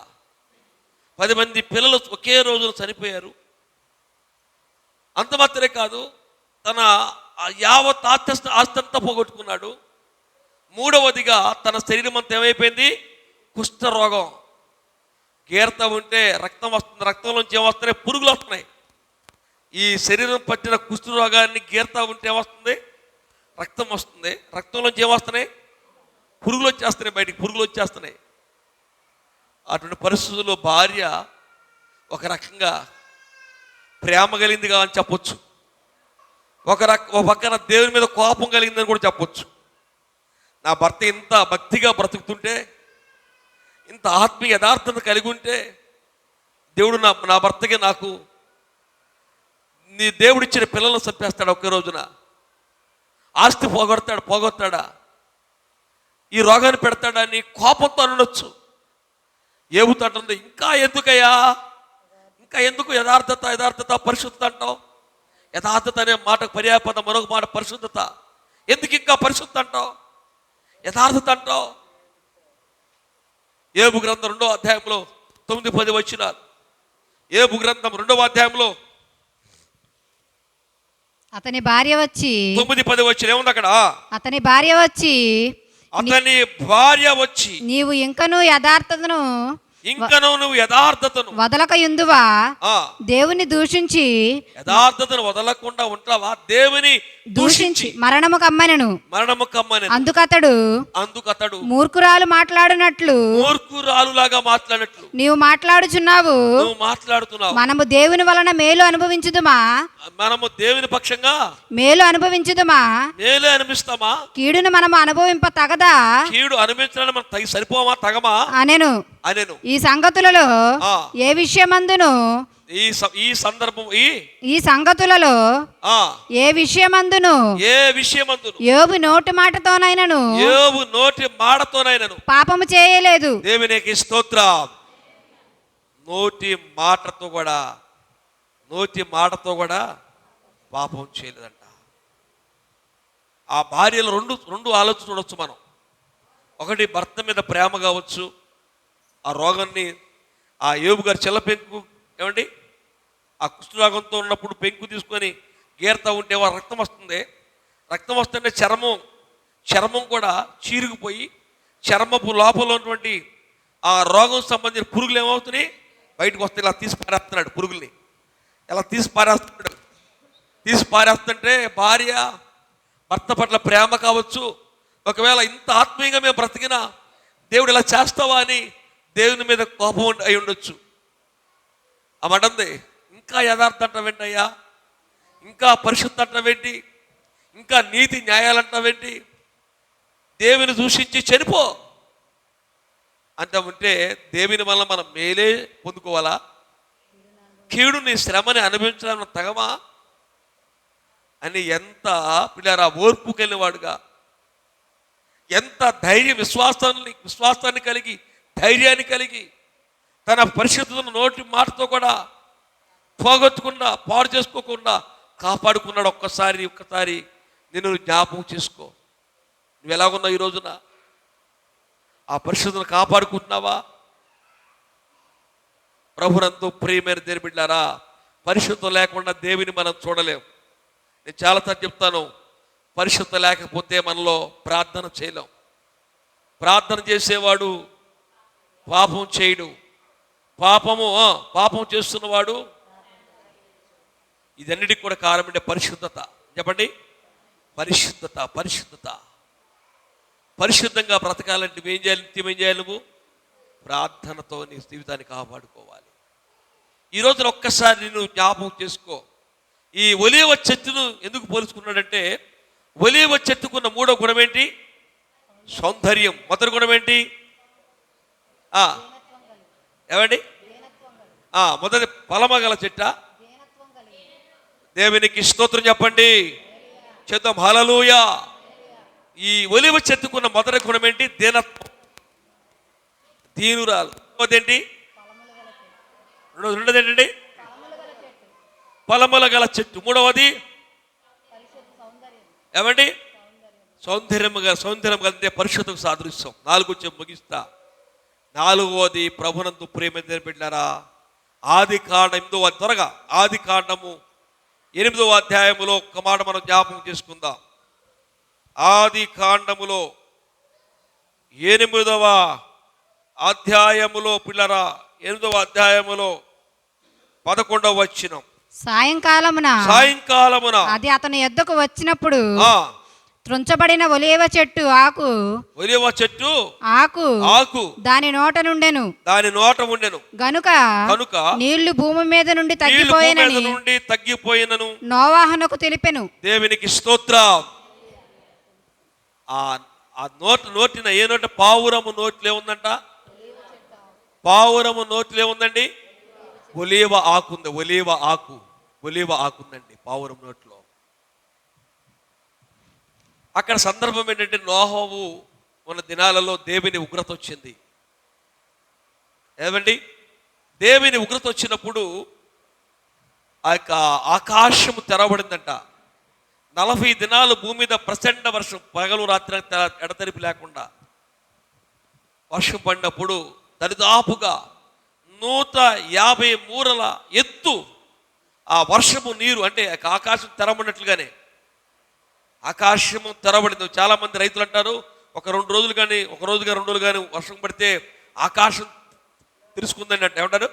[SPEAKER 1] 10 మంది పిల్లలు ఒకే రోజున చనిపోయారు. అంత మాత్రమే కాదు, తన యావత్ ఆస్తంతా పోగొట్టుకున్నాడు. 3వదిగా తన శరీరం అంతా ఏమైపోయింది? కుష్ఠరోగం. గీరత ఉంటే రక్తం వస్తుంది, రక్తంలోంచి ఏమొస్తున్నాయి? పురుగులు వస్తున్నాయి. ఈ శరీరం పట్టిన కుష్ఠరోగాన్ని గీరత ఉంటే ఏమొస్తుంది? రక్తం వస్తుంది. రక్తంలోంచి ఏమొస్తున్నాయి? పురుగులు వచ్చేస్తున్నాయి, బయటికి పురుగులు వచ్చేస్తున్నాయి. అటువంటి పరిస్థితుల్లో భార్య ఒక రకంగా ప్రేమ కలిగిందిగా అని చెప్పొచ్చు, ఒక పక్కన దేవుని మీద కోపం కలిగిందని కూడా చెప్పొచ్చు. నా భర్త ఇంత భక్తిగా బ్రతుకుతుంటే, ఇంత ఆత్మీయ యథార్థత కలిగి ఉంటే, దేవుడు నా భర్తకి నాకు నీ దేవుడిచ్చిన పిల్లలను చంపేస్తాడు ఒకే రోజున, ఆస్తి పోగొడతాడా, ఈ రోగాన్ని పెడతాడా అని కోపంతో అనొచ్చు. ఏబుతాంటుంది, ఇంకా ఎందుకు యథార్థత పరిశుద్ధత అంటావు? యథార్థత అనే మాటకు పర్యాపదం మరొక మాట పరిశుద్ధత. ఎందుకు ఇంకా పరిశుద్ధత అంటావు, యథార్థత అంటావు? యోబు గ్రంథం 2వ అధ్యాయంలో 9-10 వచనాలు. యోబు గ్రంథం 2వ అధ్యాయంలో
[SPEAKER 3] అతని భార్య వచ్చి
[SPEAKER 1] 9-10 వచనం ఏముంది అక్కడ?
[SPEAKER 3] అతని భార్య వచ్చి నీవు ఇంకనూ
[SPEAKER 1] నువ్వు యథార్థతను
[SPEAKER 3] వదలకయుందువా? దేవుని దూషించి
[SPEAKER 1] యథార్థతను వదలకుండా ఉంటావా? దేవుని దూషించి
[SPEAKER 3] మరణము కమ్మనెను. అందుకతడు మూర్ఖురాలు
[SPEAKER 1] మూర్ఖురాలులాగా మాట్లాడినట్లు
[SPEAKER 3] నీవు మాట్లాడుచున్నావు. మనము దేవుని వలన మేలు అనుభవించుదుమా?
[SPEAKER 1] మనము దేవుని పక్షంగా
[SPEAKER 3] మేలు అనుభవించుదుమా?
[SPEAKER 1] మేలు అనిపిస్తామా?
[SPEAKER 3] కీడును మనము అనుభవింప తగదా?
[SPEAKER 1] కీడు అనుభవించడానికి మనం సరిపోమా, తగమా
[SPEAKER 3] అనెను. ఈ సంగతులలో ఏ విషయమందును
[SPEAKER 1] ఈ
[SPEAKER 3] సంగతులలో ఏ విషయమందును యోబు నోటి మాటతోనైనను పాపము చేయలేదు.
[SPEAKER 1] దేవునికి స్తోత్రం. నోటి మాటతో కూడా పాపం చేయలేదంట. ఆ భార్యలో రెండు ఆలోచన చూడొచ్చు మనం. ఒకటి, భర్త మీద ప్రేమ కావచ్చు. ఆ రోగాన్ని ఆ యోబు గారు చెల్ల పెంకు ఏమండి, ఆ కుష్ఠరోగంతో ఉన్నప్పుడు పెంకు తీసుకొని గీరతా ఉంటే రక్తం వస్తుంది. రక్తం వస్తుంటే చర్మం కూడా చీరుకుపోయి చర్మపు లోపల ఉన్నటువంటి ఆ రోగం సంబంధించిన పురుగులు ఏమవుతున్నాయి, బయటకు వస్తే ఇలా తీసి పారేస్తున్నాడు పురుగుల్ని. ఇలా తీసి పారేస్తుంటే భార్య భర్త పట్ల ప్రేమ కావచ్చు, ఒకవేళ ఇంత ఆత్మీయంగా మేము బ్రతికినా దేవుడు ఇలా చేస్తావా అని దేవుని మీద కోపం అయి ఉండొచ్చు. అమంటుంది, ఇంకా యథార్థ అంటావేంటయ్యా, ఇంకా పరిశుద్ధ అంటావేంటి, ఇంకా నీతి న్యాయాలు అంటావేంటి, దేవుని దూషించి చనిపో అంటా ఉంటే దేవుని వల్ల మనం మేలే పొందుకోవాలా, కీడుని శ్రమని అనుభవించడానికి తగమా అని ఎంత పిల్లరా ఓర్పు కలిగినవాడుగా, ఎంత ధైర్య విశ్వాసాన్ని కలిగి ధైర్యాన్ని కలిగి తన పరిశుద్ధతను నోటి మాటతో కూడా పోగొట్టకుండా పాడు చేసుకోకుండా కాపాడుకున్నాడు. ఒక్కసారి నిన్ను జ్ఞాపకం చేసుకో. నువ్వు ఎలాగున్నావు ఈ రోజున? ఆ పరిశుద్ధతను కాపాడుకుంటున్నావా? ప్రభునందు ప్రియమైన దేవుని బిడ్డలారా, పరిశుద్ధం లేకుండా దేవుని మనం చూడలేం. నేను చాలాసార్లు చెప్తాను, పరిశుద్ధం లేకపోతే మనలో ప్రార్థన చేయలేం. ప్రార్థన చేసేవాడు పాపం చేయడు, పాపం చేస్తున్నవాడు ఇదన్నిటికి కూడా కారణం పరిశుద్ధత. చెప్పండి, పరిశుద్ధత. పరిశుద్ధంగా బ్రతకాలంటే ఏం చేయాలి? నువ్వు ప్రార్థనతో నీ జీవితాన్ని కాపాడుకోవాలి. ఈ రోజున ఒక్కసారి నేను జ్ఞాపకం చేసుకో. ఈ ఒలీవ చెట్టును ఎందుకు పోల్చుకున్నాడంటే, ఒలీవ చెట్టుకున్న మూడో గుణం ఏంటి? సౌందర్యం. మొదటి గుణం ఏంటి? ఏమండి? మొదటి ఫలమగల చెట్ట. దేవునికి స్తోత్రం చెప్పండి, చేద్దాం హల్లెలూయా. ఈ ఒలీవ చెట్టుకున్న మొదటి గుణం ఏంటి? దీనత్వం, దీనురాలు. ఏంటి? రెండోది ఏంటండి? ఫలముల గల చెట్టు. మూడవది ఏమండి? సౌందర్యం కలిగితే పరిశుద్ధకు సాదృశ్యం. 4 వచ్చి ముగిస్తా. 4వది ప్రభునందు ప్రేమ బిడ్డలారా, ఆది కాండం త్వరగా ఆది కాండము 8వ అధ్యాయములో ఒక్క మాట మనం జ్ఞాపకం చేసుకుందాం. ఆది కాండములో 8వ అధ్యాయములో పిల్లరా, 8వ అధ్యాయములో 11వ వచనం.
[SPEAKER 3] సాయంకాలమున అది అతని యొద్దకు వచ్చినప్పుడు త్రుంచబడిన ఒలీవ చెట్టు ఆకు దాని నోట ఉండెను గనుక నీళ్లు భూమి మీద నుండి తగ్గిపోయినను నోవాహునకు తెలిపెను.
[SPEAKER 1] దేవునికి స్తోత్రం. ఆ నోటిన ఏ నోట? పావురము నోట్లో ఉందంట. పావురము నోట్లో ఏముందండి? ఒలీవ ఆకు ఉంది. ఒలీవ ఆకుందండి పావురం నోట్లో. అక్కడ సందర్భం ఏంటంటే, నోహోవు ఉన్న దినాలలో దేవుని ఉగ్రత వచ్చింది. ఏమండి? దేవుని ఉగ్రత వచ్చినప్పుడు ఆ యొక్క ఆకాశము తెరవబడిందంట. 40 దినాలు భూమి మీద ప్రచండ వర్షం, పగలు రాత్రి ఎడతెరిపి లేకుండా వర్షం పడినప్పుడు దరిదాపుగా 150 మూరల ఎత్తు ఆ వర్షము నీరు, అంటే ఆకాశం తెరవబడినట్లుగానే ఆకాశము తెరవబడింది. చాలా మంది రైతులు అంటారు, ఒక 2 రోజులు కానీ, ఒక రోజుగా 2 రోజులు కానీ వర్షం పడితే ఆకాశం తెలుసుకుందండి అంటే ఏమంటారు?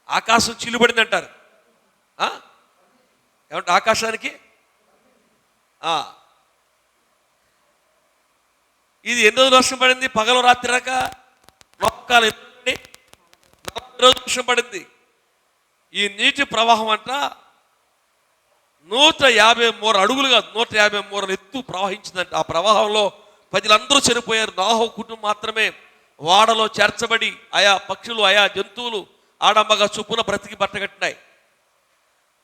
[SPEAKER 1] ఆకాశం చిల్లుబడింది అంటారు. ఏమంటే ఆకాశానికి ఇది ఎన్ని రోజులు వర్షం పడింది? పగలు రాత్రి రాక 40 రోజులు వర్షం పడింది. ఈ నీటి ప్రవాహం అంట 150 మూర అడుగులు కాదు, 150 మూరలు ఎత్తు ప్రవహించిందంట. ఆ ప్రవాహంలో ప్రజలందరూ చనిపోయారు. నోహు కుటుంబం మాత్రమే వాడలో చేర్చబడి ఆయా పక్షులు, ఆయా జంతువులు ఆడమ్మగా చొప్పున బ్రతికి బట్టగట్టినాయి.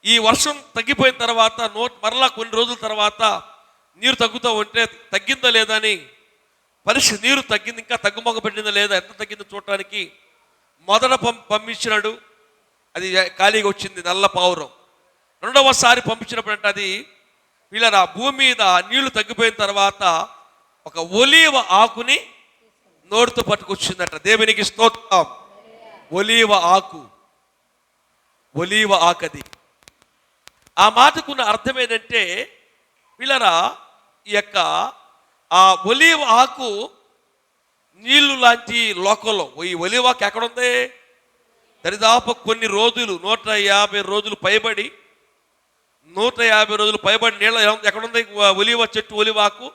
[SPEAKER 1] ఈ వర్షం తగ్గిపోయిన తర్వాత మరలా కొన్ని రోజుల తర్వాత నీరు తగ్గుతూ ఉంటే తగ్గిందా లేదా అని నీరు తగ్గింది, ఇంకా తగ్గుమొగ పెట్టిందా లేదా, ఎంత తగ్గిందో చూడటానికి మొదట పంపించినాడు. అది ఖాళీగా వచ్చింది, నల్ల పావురం. రెండవసారి పంపించినప్పుడు అంటే అది వీళ్ళ భూమి మీద నీళ్లు తగ్గిపోయిన తర్వాత ఒక ఒలీవ ఆకుని నోటితో పట్టుకొచ్చిందట. దేవునికి స్తోత్రం. ఒలీవ ఆకది. ఆ మాటకున్న అర్థం ఏంటంటే, వీళ్ళరా ఈ యొక్క ఆ ఒలీవ ఆకు నీళ్లు లాంటి లోకంలో ఈ ఒలివాకు ఎక్కడుంది? దరిదాపు కొన్ని రోజులు 150 రోజులు పైబడి 150 రోజులు పైబడి నీళ్ళ ఎక్కడుంది? ఒలివ చెట్టు ఒలివాకు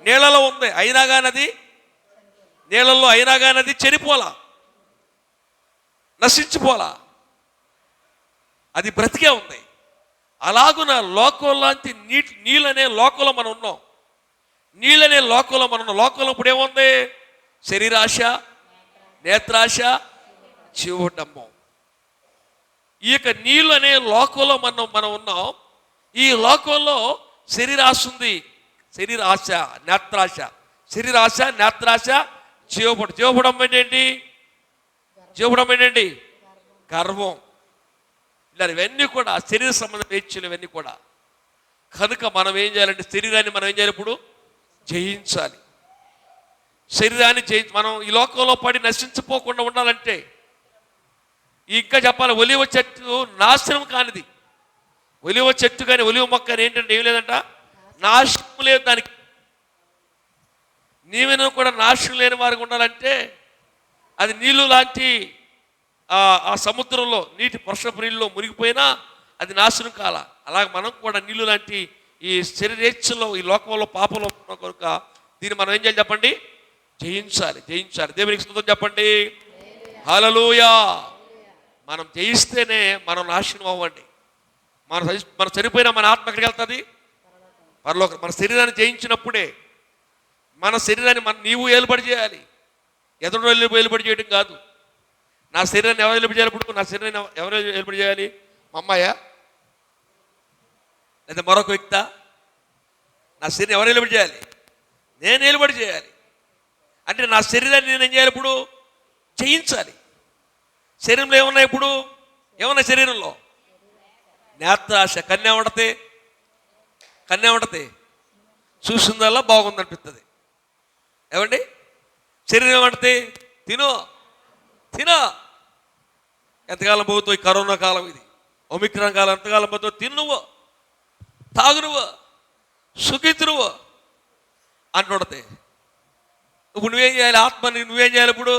[SPEAKER 1] నీళ్ళలో ఉంది. అయినా కానీ అది నీళ్ళల్లో అయినా కానీ అది చనిపోలా, నశించిపోలా, అది బ్రతికే ఉంది. అలాగున లోకం లాంటి నీళ్ళనే లోకంలో మనం ఉన్నాం. నీళ్ళనే లోకంలో మనం ఉన్నాం. లోకంలో ఇప్పుడు ఏముంది? శరీరాశ, నేత్రాశ, జీవడమ్మం. ఈ యొక్క నీళ్ళు అనే లోకంలో మనం ఉన్నాం. ఈ లోకంలో శరీరాశ ఉంది. శరీరాశ, నేత్రాశ, శరీరాశ, నేత్రాశ, జీవపడం. జీవపడం ఏంటండి? జీవపడం ఏంటండి? గర్వం. ఇలా ఇవన్నీ కూడా శరీర సంబంధ వేచ్యలు, ఇవన్నీ కూడా. కనుక మనం ఏం చేయాలంటే శరీరాన్ని మనం ఏం చేయాలి? ఇప్పుడు జయించాలి. శరీరాన్ని మనం ఈ లోకంలో పడి నశించిపోకుండా ఉండాలంటే, ఇంకా చెప్పాలి, ఒలివ చెట్టు నాశనం కానిది. ఒలివ చెట్టు కానీ ఒలివ మొక్క అని ఏంటంటే ఏం లేదంట, నాశనం లేదు దానికి. నీవెను కూడా నాశనం లేని వారికి ఉండాలంటే అది నీళ్ళు లాంటి ఆ సముద్రంలో నీటి వర్షపు నీళ్ళలో మునిగిపోయినా అది నాశనం కాల. అలాగే మనం కూడా నీళ్ళు లాంటి ఈ శరీరేచ్ఛలో, ఈ లోకంలో పాపంలో కనుక దీన్ని మనం ఏం చేయాలి చెప్పండి? జయించాలి, జయించాలి. దేవునికి స్తుతి చెప్పండి. హల్లెలూయా. మనం జయిస్తేనే మనం నాశనం అవ్వండి. మన చనిపోయినా మన ఆత్మ ఎక్కడికి వెళ్తుంది? పరలోకం. మన శరీరాన్ని జయించినప్పుడే. మన శరీరాన్ని నీవు ఏలుబడి చేయాలి, ఎదురు ఏలుబడి చేయడం కాదు. నా శరీరాన్ని ఎవరు ఏలుబడి చేయాలి? ఇప్పుడు నా శరీరాన్ని ఎవరు ఏలుబడి చేయాలి? మా అమ్మాయా లేదా మరొక వ్యక్తా? నా శరీరం ఎవరు ఏలుబడి చేయాలి? నేను ఏలుబడి చేయాలి. అంటే నా శరీరాన్ని నేను ఏం చేయాలి? ఇప్పుడు జయించాలి. శరీరంలో ఏమున్నాయి? ఇప్పుడు ఏమన్నా శరీరంలో నేత్రాశ. కన్య ఉండతే, కన్య ఉండతే చూసిందల్లా బాగుందనిపిస్తుంది. ఏమండి? శరీరం ఏమంటది? తినో తినో. ఎంతకాలం పోతావు? ఈ కరోనా కాలం, ఇది ఒమిక్రాన్ కాలం, ఎంతకాలం పోతావు? తిన్నువు, తాగు నువ్వు, సుఖించు నువ్వు అంటుండతే. ఇప్పుడు నువ్వేం చేయాలి? ఆత్మని నువ్వేం చేయాలి? ఇప్పుడు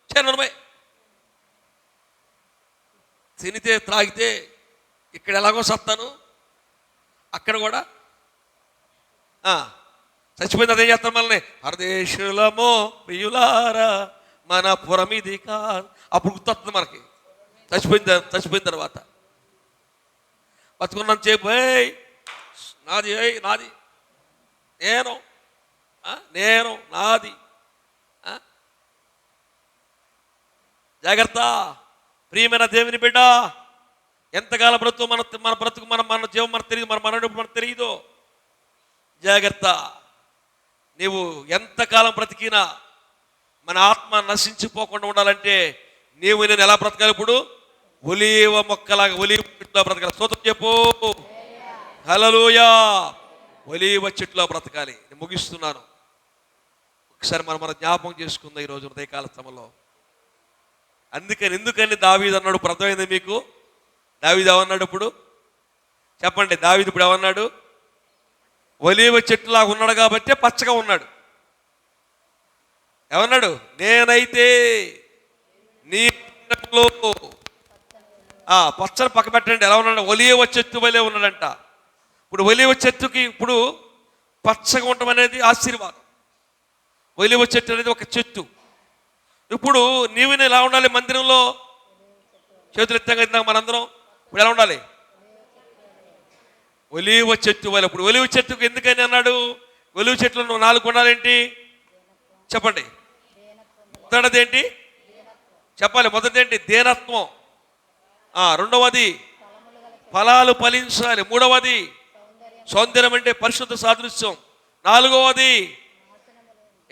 [SPEAKER 1] చేరమై తినితే త్రాగితే ఇక్కడ ఎలాగో సత్తాను, అక్కడ కూడా చచ్చిపోయింది. అదేం చేస్తాను? మనల్ని పరదేశులమో ప్రియులారా మన పురమిది కా, అప్పుడు గుర్తొస్తుంది మనకి. చచ్చిపోయిన తర్వాత బతుకున్నాం చెప్పు, నాది, నాది, నేను నాది. జాగ్రత్త ప్రియమైన దేవుని బిడ్డ. ఎంతకాలం బ్రతుకు మన బ్రతుకు మన జీవం మనకు తెలియదు, మన మనకు తెలియదు. జాగ్రత్త. నీవు ఎంతకాలం బ్రతికినా మన ఆత్మ నశించిపోకుండా ఉండాలంటే నీవు నేను ఎలా బ్రతకాలి? ఇప్పుడు ఒలీవ మొక్కలాగా, ఒలీవ చెట్టులో బ్రతకాలి. స్తోత్రం చెప్పు. హల్లెలూయా. ఒలీవ చెట్టులో బ్రతకాలి. నేను ముగిస్తున్నాను. ఒకసారి మన జ్ఞాపకం చేసుకుందాం ఈరోజు ఉదయకాల సమయంలో. ఎందుకని దావీదు అన్నాడు? ఇప్పుడు అర్థమైంది మీకు? దావీదు ఏమన్నాడు ఇప్పుడు? చెప్పండి. దావీదు ఇప్పుడు ఏమన్నాడు? ఒలీవ చెట్టులాగా ఉన్నాడు కాబట్టి పచ్చగా ఉన్నాడు. ఏమన్నాడు? నేనైతే నీ పచ్చని పక్క పెట్టండి. ఎలా ఉన్నాడు? ఒలీవ చెట్టు వలె ఉన్నాడంట. ఇప్పుడు ఒలీవ చెట్టుకి ఇప్పుడు పచ్చగా ఉండటం అనేది ఆశీర్వాదం. ఒలీవ చెట్టు అనేది ఒక చెట్టు. ఇప్పుడు నీవు నేను ఎలా ఉండాలి? మందిరంలో చేతులు ఎత్తాం మనందరం. ఇప్పుడు ఎలా ఉండాలి? ఒలీవ చెట్టు వల్ల. ఇప్పుడు ఒలీవ చెట్టుకు ఎందుకని అన్నాడు? ఒలీవ చెట్లు 4 గుణాలేంటి చెప్పండి? మొదటిది ఏంటి చెప్పాలి? మొదటిది ఏంటి? దీనత్వం. రెండవది ఫలాలు ఫలించాలి. మూడవది సౌందర్యం అంటే పరిశుద్ధ సాదృశ్యం. నాలుగవది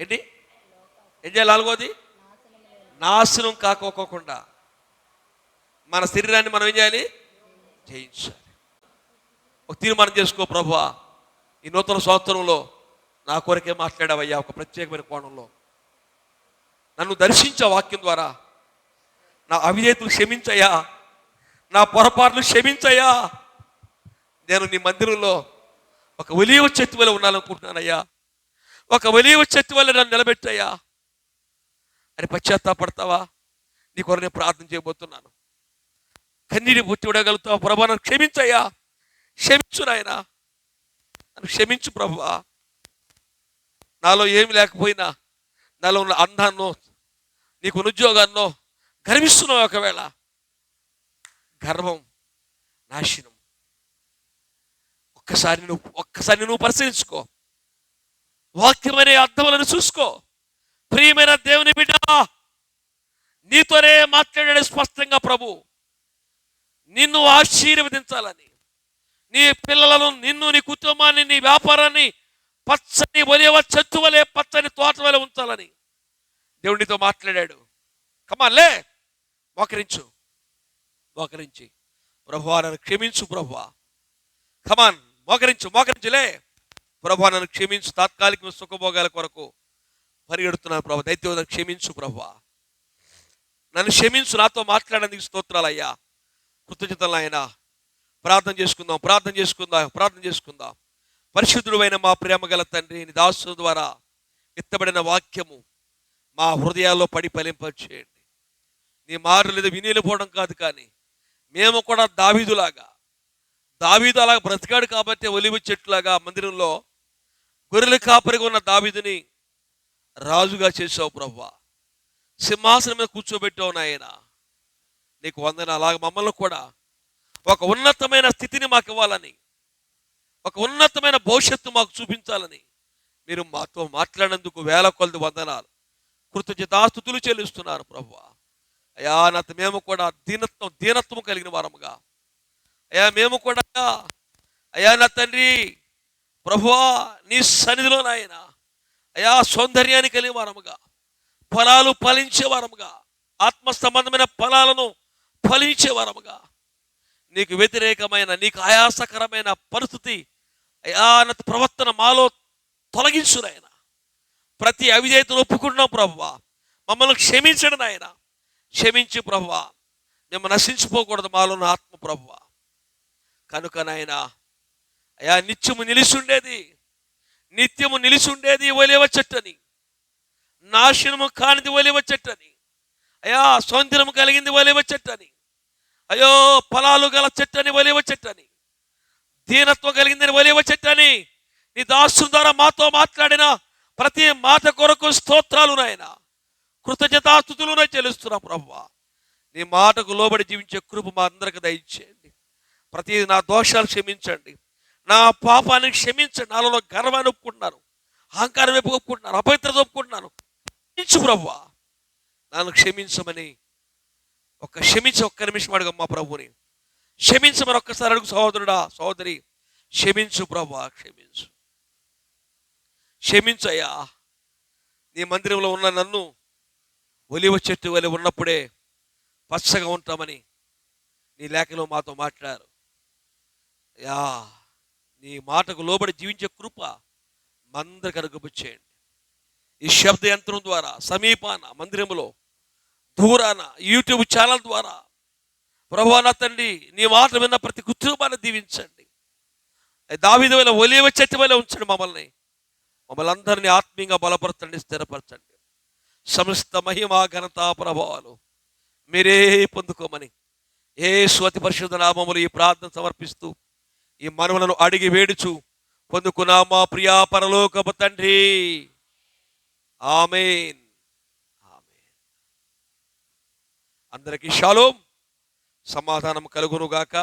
[SPEAKER 1] ఏంటి? ఏం చేయాలి? నాలుగవది నాశనం కాకోకుండా మన శరీరాన్ని మనం ఏం చేయాలి? జయించాలి. ఒక తీర్మానం చేసుకో. ప్రభువా, ఈ నూతన సంవత్సరంలో నా కొరకే మాట్లాడావయ్యా. ఒక ప్రత్యేకమైన కోణంలో నన్ను దర్శించే వాక్యం ద్వారా నా అవిధేయతలు క్షమించయ్యా, నా పొరపాట్లు క్షమించయ్యా. నేను నీ మందిరంలో ఒక ఒలీవ చెట్టు వల్ల ఉండాలనుకుంటున్నానయ్యా. ఒక ఒలీవ చెట్టు వల్ల నన్ను నిలబెట్టయ్యా. అని పశ్చాత్తాపడతావా? నీ కొరకు నేను ప్రార్థన చేయబోతున్నాను. కన్నీటి బుట్టి విడగలుగుతావా? ప్రభా నన్ను క్షమించయ్యా, క్షమించు నాయనా, నన్ను క్షమించు ప్రభువా. నాలో ఏమి లేకపోయినా, నాలో ఉన్న అందాన్నో నీకు ఉద్యోగాన్నో గర్విస్తున్నావు. ఒకవేళ గర్వం నాశనం. ఒక్కసారి నువ్వు పరిశీలించుకో. వాక్యమనే అర్థములను చూసుకో. ప్రియమైన దేవుని బిడ్డ, నీతోనే మాట్లాడాడు స్పష్టంగా ప్రభు. నిన్ను ఆశీర్వదించాలని, నీ పిల్లలను, నిన్ను, నీ కుటుంబాన్ని, నీ వ్యాపారాన్ని పచ్చని ఒలివ చెట్టు వలె, పచ్చని తోట వలె ఉంచాలని దేవునితో మాట్లాడాడు. కమాలే, మోకరించి ప్రభువా నన్ను క్షమించు ప్రభువా. కమాన్, మోకరించులే. ప్రభువా నన్ను క్షమించు. తాత్కాలిక సుఖభోగాల కొరకు పరిగెడుతున్నాను ప్రభు, దైత్యం నన్ను క్షమించు ప్రభువా. నన్ను క్షమించు, నాతో మాట్లాడడానికి స్తోత్రాలయ్యా, కృతజ్ఞతలు ఆయన. ప్రార్థన చేసుకుందాం. పరిశుద్ధుడు అయిన మా ప్రేమ గల తండ్రి, నీ దాసు ద్వారా ఎత్తబడిన వాక్యము మా హృదయాల్లో పడి ఫలింపచేయండి. నీ మారు లేదా వినిలిపోవడం కాదు, కానీ మేము కూడా దావీదు అలాగా బ్రతికాడు కాబట్టి ఒలివ చెట్టులాగా మందిరంలో గొర్రెల కాపరిగా ఉన్న దావీదుని రాజుగా చేసావు ప్రభువా. సింహాసనం మీద కూర్చోబెట్టావు నాయన, నీకు వందన. అలాగ మమ్మల్ని కూడా ఒక ఉన్నతమైన స్థితిని మాకు ఇవ్వాలని, ఒక ఉన్నతమైన భవిష్యత్తు మాకు చూపించాలని మీరు మాతో మాట్లాడినందుకు వేల కొలది వందనాలు, కృతజ్ఞతాస్తుతులు చెల్లిస్తున్నారు ప్రభువా. అయ్యా మేము కూడా దీనత్వం కలిగిన వారముగా, అయ్యా మేము కూడా అయ్యా నా తండ్రి ప్రభువా నీ సన్నిధిలో నాయన అయ్యా సౌందర్యాన్ని కలిగిన వారముగా, ఫలాలు ఫలించే వారముగా, ఆత్మ సంబంధమైన ఫలాలను ఫలించే వారముగా, నీకు వ్యతిరేకమైన, నీకు ఆయాసకరమైన పరిస్థితి అయ్యా నా ప్రవర్తన మాలో తొలగించు నాయన. ప్రతి అవిధేయతను ఒప్పుకుంటున్నాం ప్రభువా, మమ్మల్ని క్షమించండి నాయన. క్షమించి ప్రభువా, మేము నశించిపోకూడదు మాలో ఉన్న ఆత్మ ప్రభువా. కనుక నాయన అయ్యా నిత్యము నిలిచి ఉండేది ఒలివ చెట్టని, నాశనము కానిది ఒలివ చెట్టని, అయ్యా సౌందర్యము కలిగింది ఒలివ చెట్టని, అయ్యో ఫలాలు గల చెట్టని ఒలివ చెట్టని, దీనత్వం కలిగిందని ఒలివ చెట్టని నీ దాసు ద్వారా మాతో మాట్లాడిన ప్రతి మాట కొరకు స్తోత్రాలు నాయన, కృతజ్ఞతాస్తుతులు చెల్లిస్తున్నా ప్రభువా. నీ మాటకు లోబడి జీవించే కృప మా అందరికి దయచేయండి. ప్రతి నా దోషాలు క్షమించండి, నా పాపాన్ని క్షమించండి. నాలో గర్వాన్ని ఒప్పుకుంటున్నాను, అహంకారం వైపు ఒప్పుకుంటున్నాను, అపవిత్రత ఒప్పుకుంటున్నాను. క్షమించు ప్రభువా, నన్ను క్షమించమని ఒక్క నిమిషం అడుగు మా ప్రభుని. క్షమించమని ఒక్కసారి అడుగు సహోదరుడా, సహోదరి. క్షమించు ప్రభువా, క్షమించయ్యా. నీ మందిరంలో ఉన్న నన్ను ఒలివ చెట్టు వలె ఉన్నప్పుడే పచ్చగా ఉంటామని నీ లేఖలో మాతో మాట్లాడారు. యా నీ మాటకు లోబడి జీవించే కృప మందరికి అనుగ్రహించేయండి. ఈ శబ్ద యంత్రం ద్వారా సమీపాన, మందిరంలో, దూరాన, యూట్యూబ్ ఛానల్ ద్వారా ప్రభువా నా తండ్రి నీ మాట విన్న ప్రతి కుటుంబాన్ని దీవించండి. దావీదు వలె ఒలివ చెట్టు వలె ఉంచండి. మమ్మల్ని అందరినీ ఆత్మీయంగా బలపరచండి, స్థిరపరచండి. సమస్త మహిమ ఘనత ప్రభావాలు మీరే పొందుకోమని యేసు అతి పరిశుద్ధ నామములో ఈ ప్రార్థన సమర్పిస్తూ ఈ మనవులను అడిగి వేడుచు పొందుకున్నా మా ప్రియా పరలోకపు తండ్రి. ఆమేన్. అందరికీ షాలోమ్, సమాధానం కలుగునుగాక.